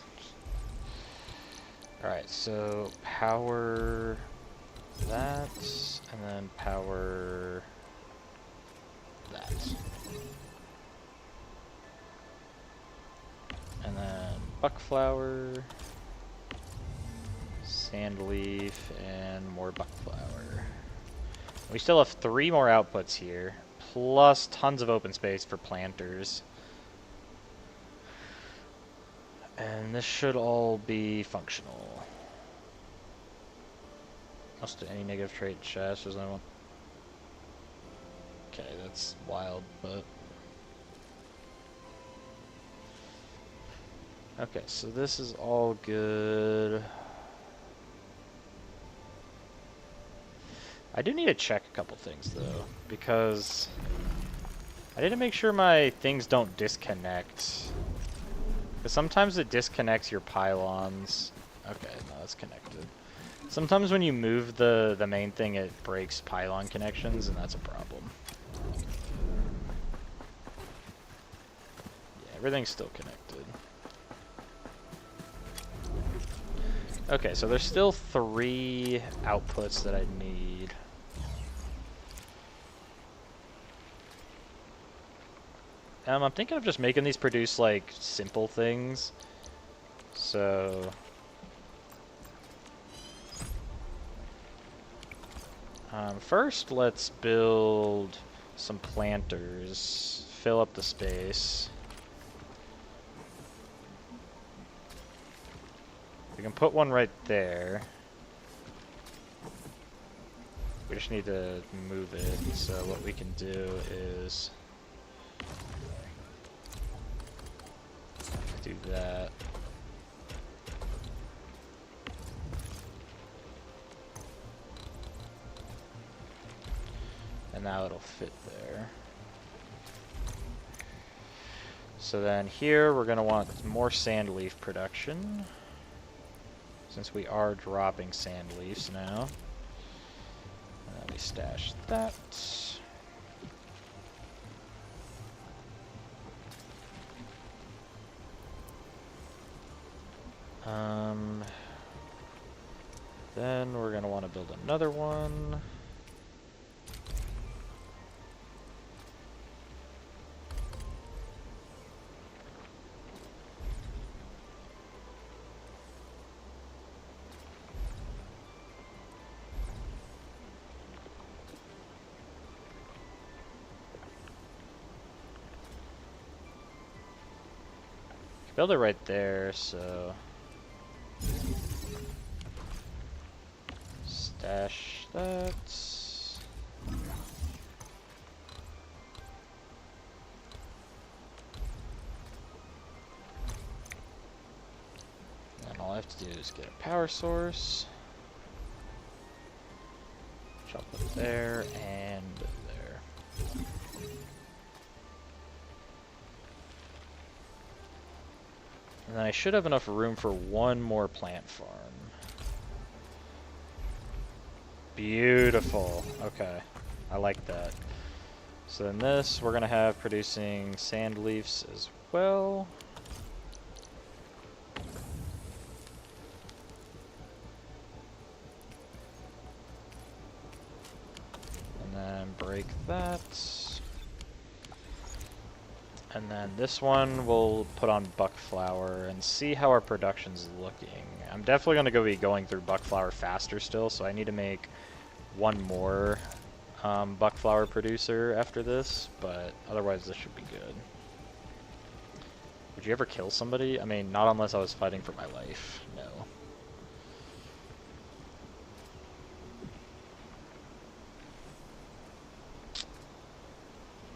Alright, so power that, and then power that. And then buckflower, sandleaf, and more buckflower. We still have 3 more outputs here, plus tons of open space for planters. And this should all be functional. Most of any negative trait chest, there's no one. Okay, that's wild, but... Okay, so this is all good. I do need to check a couple things though, because I need to make sure my things don't disconnect. Because sometimes it disconnects your pylons. Okay, no, it's connected. Sometimes when you move the main thing, it breaks pylon connections, and that's a problem. Yeah, everything's still connected. Okay, so there's still 3 outputs that I need. I'm thinking of just making these produce, like, simple things. So... first, let's build some planters. Fill up the space. We can put one right there. We just need to move it. So what we can do is do that. And now it'll fit there. So then here we're going to want more sand leaf production, since we are dropping sand leaves now. And then we stash that. Then we're going to want to build another one. Build it right there, so stash that. And all I have to do is get a power source. Chop it there and there. And then I should have enough room for one more plant farm. Beautiful. Okay. I like that. So then this, we're going to have producing sand leaves as well. And then break that. And then this one we'll put on buckflower and see how our production's looking. I'm definitely going to be going through buckflower faster still, so I need to make one more buckflower producer after this, but otherwise this should be good. Would you ever kill somebody? I mean, not unless I was fighting for my life. No.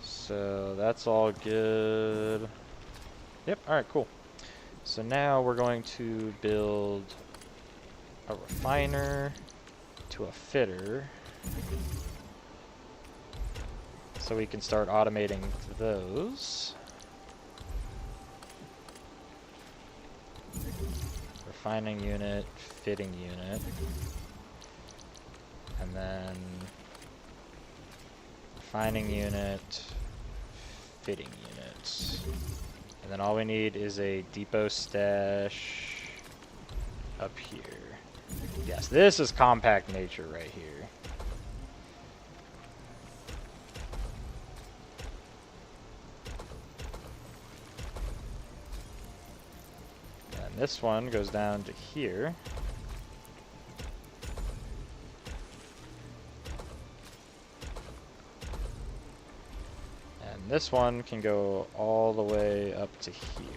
So that's all good. Yep, alright, cool. So now we're going to build a refiner to a fitter, so we can start automating those. Refining unit, fitting unit, and then refining unit, fitting units. And then all we need is a depot stash up here. Yes, this is compact nature right here. And this one goes down to here. And this one can go all the way up to here.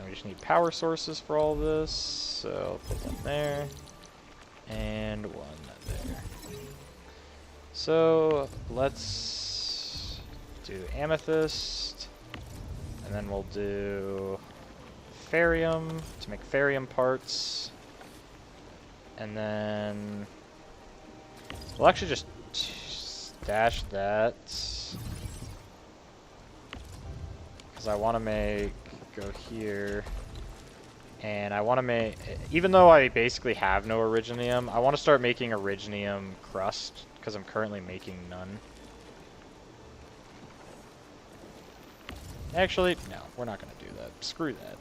We just need power sources for all this, so I'll put one there, and one there. So, let's do amethyst, and then we'll do ferrium to make ferrium parts. And then we'll actually just stash that. Because I want to go here. And I want to make, even though I basically have no Originium, I want to start making Originium crust. Because I'm currently making none. Actually, no, we're not going to do that. Screw that.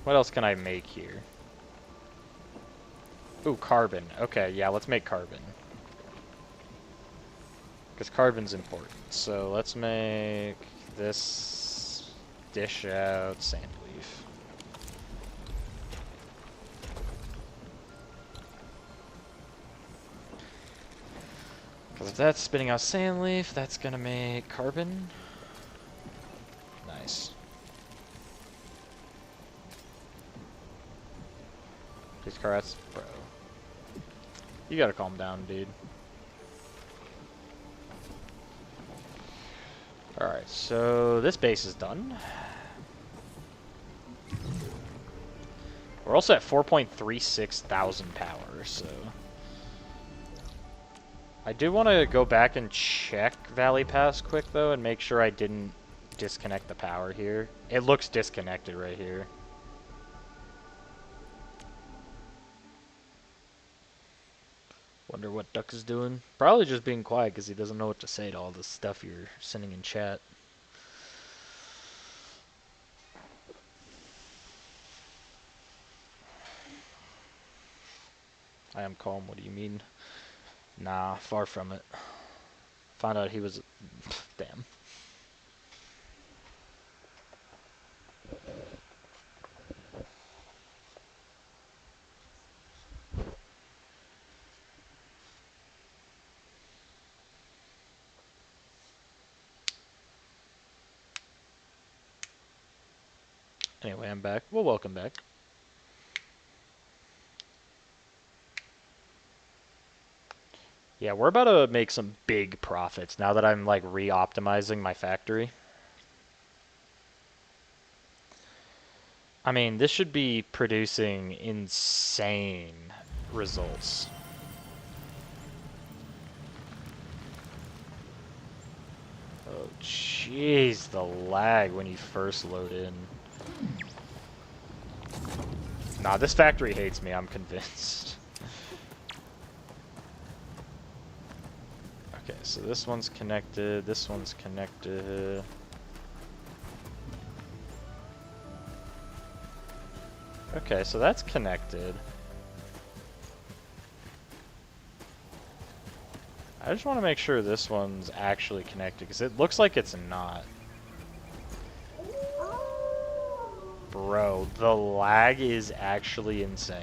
What else can I make here? Ooh, carbon. Okay, yeah, let's make carbon. Because carbon's important. So let's make this dish out sand leaf. Because if that's spitting out sand leaf, that's going to make carbon. Nice. These carrots, bro. You gotta calm down, dude. Alright, so this base is done. We're also at 4.36 thousand power, so... I do want to go back and check Valley Pass quick, though, and make sure I didn't disconnect the power here. It looks disconnected right here. Wonder what Duck is doing. Probably just being quiet because he doesn't know what to say to all the stuff you're sending in chat. I am calm, what do you mean? Nah, far from it. Found out he was... Damn. Anyway, I'm back. Well, welcome back. Yeah, we're about to make some big profits now that I'm, like, re-optimizing my factory. I mean, this should be producing insane results. Oh, jeez, the lag when you first load in. Nah, this factory hates me, I'm convinced. Okay, so this one's connected, this one's connected. Okay, so that's connected. I just want to make sure this one's actually connected, because it looks like it's not. Bro, the lag is actually insane.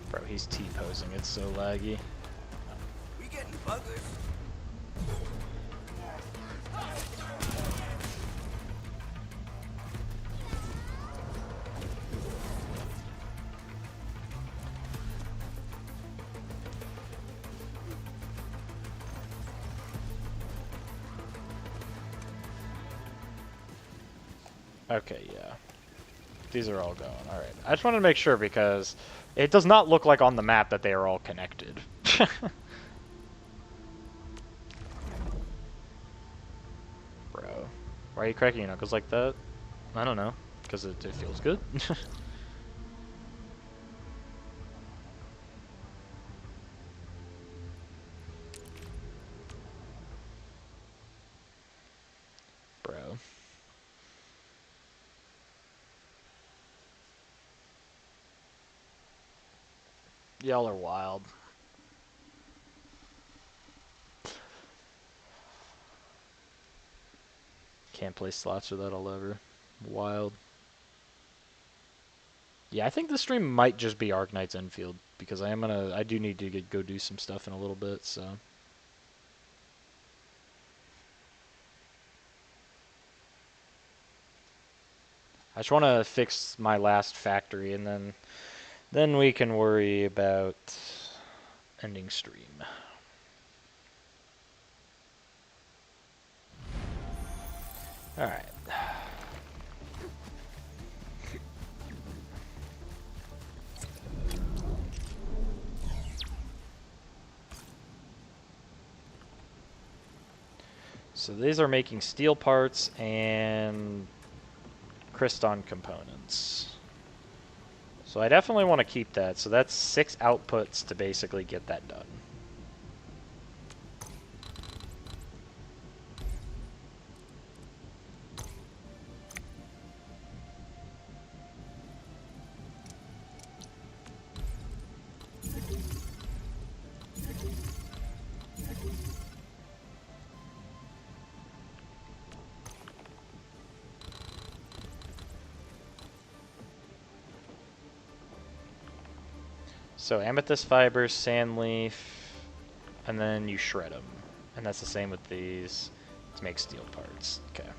Bro, he's T-posing, it's so laggy. We getting buggers. Okay, yeah. These are all going. Alright. I just wanted to make sure because it does not look like on the map that they are all connected. Bro. Why are you cracking your knuckles like that? I don't know. Because it feels good. Bro. Y'all are wild. Can't play slots without a lever. Wild. Yeah, I think this stream might just be Arknights Endfield because I do need to go do some stuff in a little bit, so. I just want to fix my last factory and then Then we can worry about ending stream. Alright. So these are making steel parts and Kriston components. So I definitely want to keep that. So that's 6 outputs to basically get that done. So amethyst fibers, sand leaf, and then you shred them. And that's the same with these to make steel parts. Okay.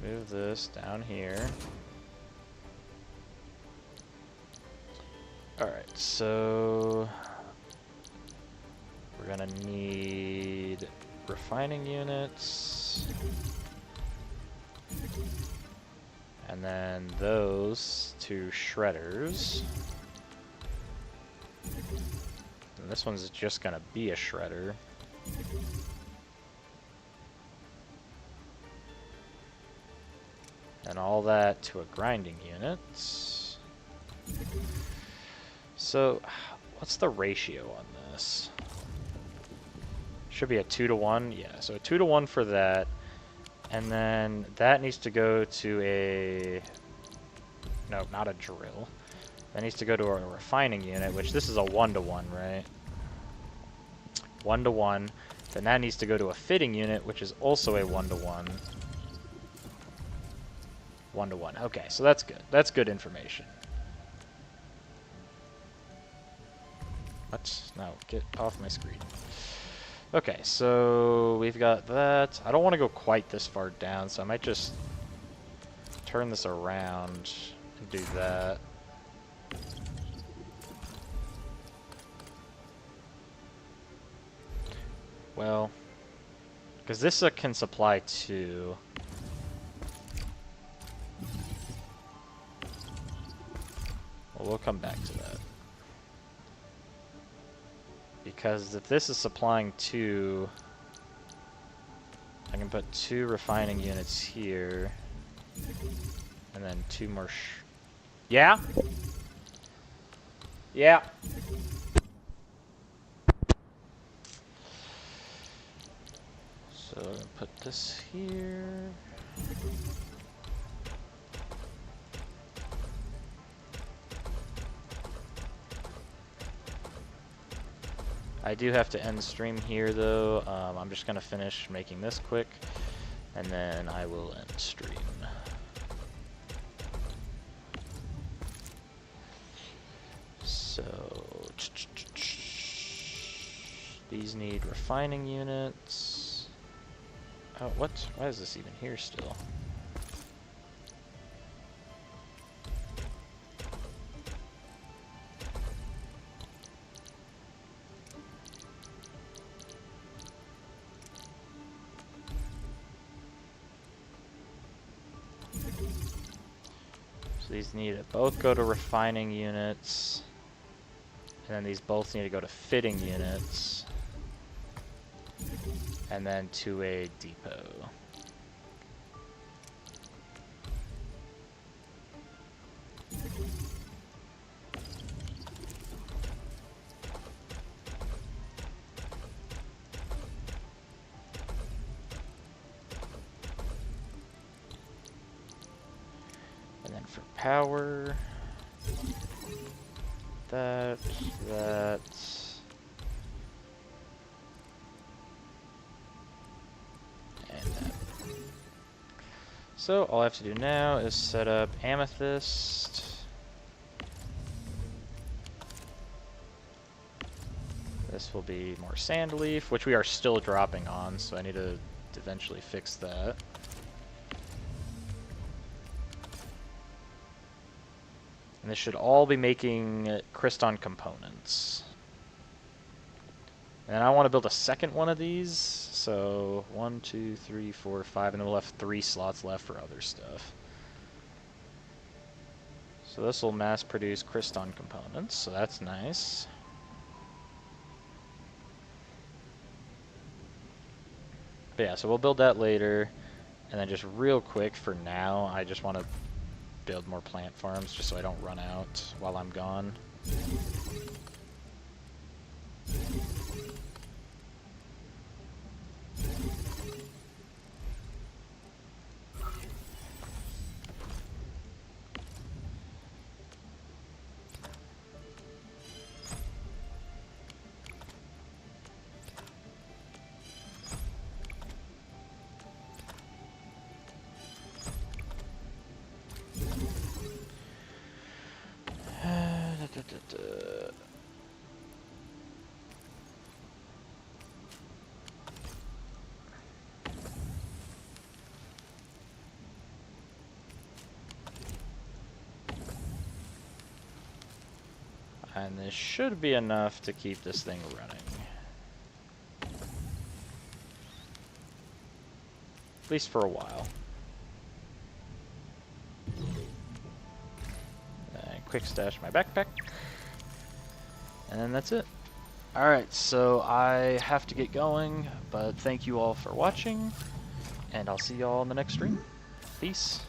Move this down here. Alright, so we're gonna need refining units, and then those 2 shredders, and this one's just gonna be a shredder. And all that to a grinding unit. So what's the ratio on this? Should be a 2-to-1, yeah, so a 2-to-1 for that, and then that needs to go to a, no, not a drill, that needs to go to a refining unit, which this is a 1-to-1, right? 1-to-1, then that needs to go to a fitting unit, which is also a 1-to-1. 1-to-1, okay, so that's good information. What? No, get off my screen. Okay, so we've got that. I don't want to go quite this far down, so I might just turn this around and do that. Well, because this can supply 2. Well, we'll come back to that. Because if this is supplying 2, I can put 2 refining units here, and then 2 more yeah? Yeah. So I'm gonna put this here. I do have to end stream here though. I'm just gonna finish making this quick, and then I will end stream. So these need refining units. Oh, what? Why is this even here still? These need to both go to refining units, and then these both need to go to fitting units, and then to a depot. Power, that, and that. So all I have to do now is set up amethyst. This This will be more sand leaf, which we are still dropping on, so I need to eventually fix that. And this should all be making Cryston components. And I want to build a second one of these, so 1, 2, 3, 4, 5, and then we'll have 3 slots left for other stuff. So this will mass produce Cryston components, so that's nice. But yeah, so we'll build that later. And then just real quick for now, I just want to build more plant farms just so I don't run out while I'm gone. And this should be enough to keep this thing running. At least for a while. And quick stash my backpack. And then that's it. Alright, so I have to get going, but thank you all for watching, and I'll see y'all in the next stream. Peace.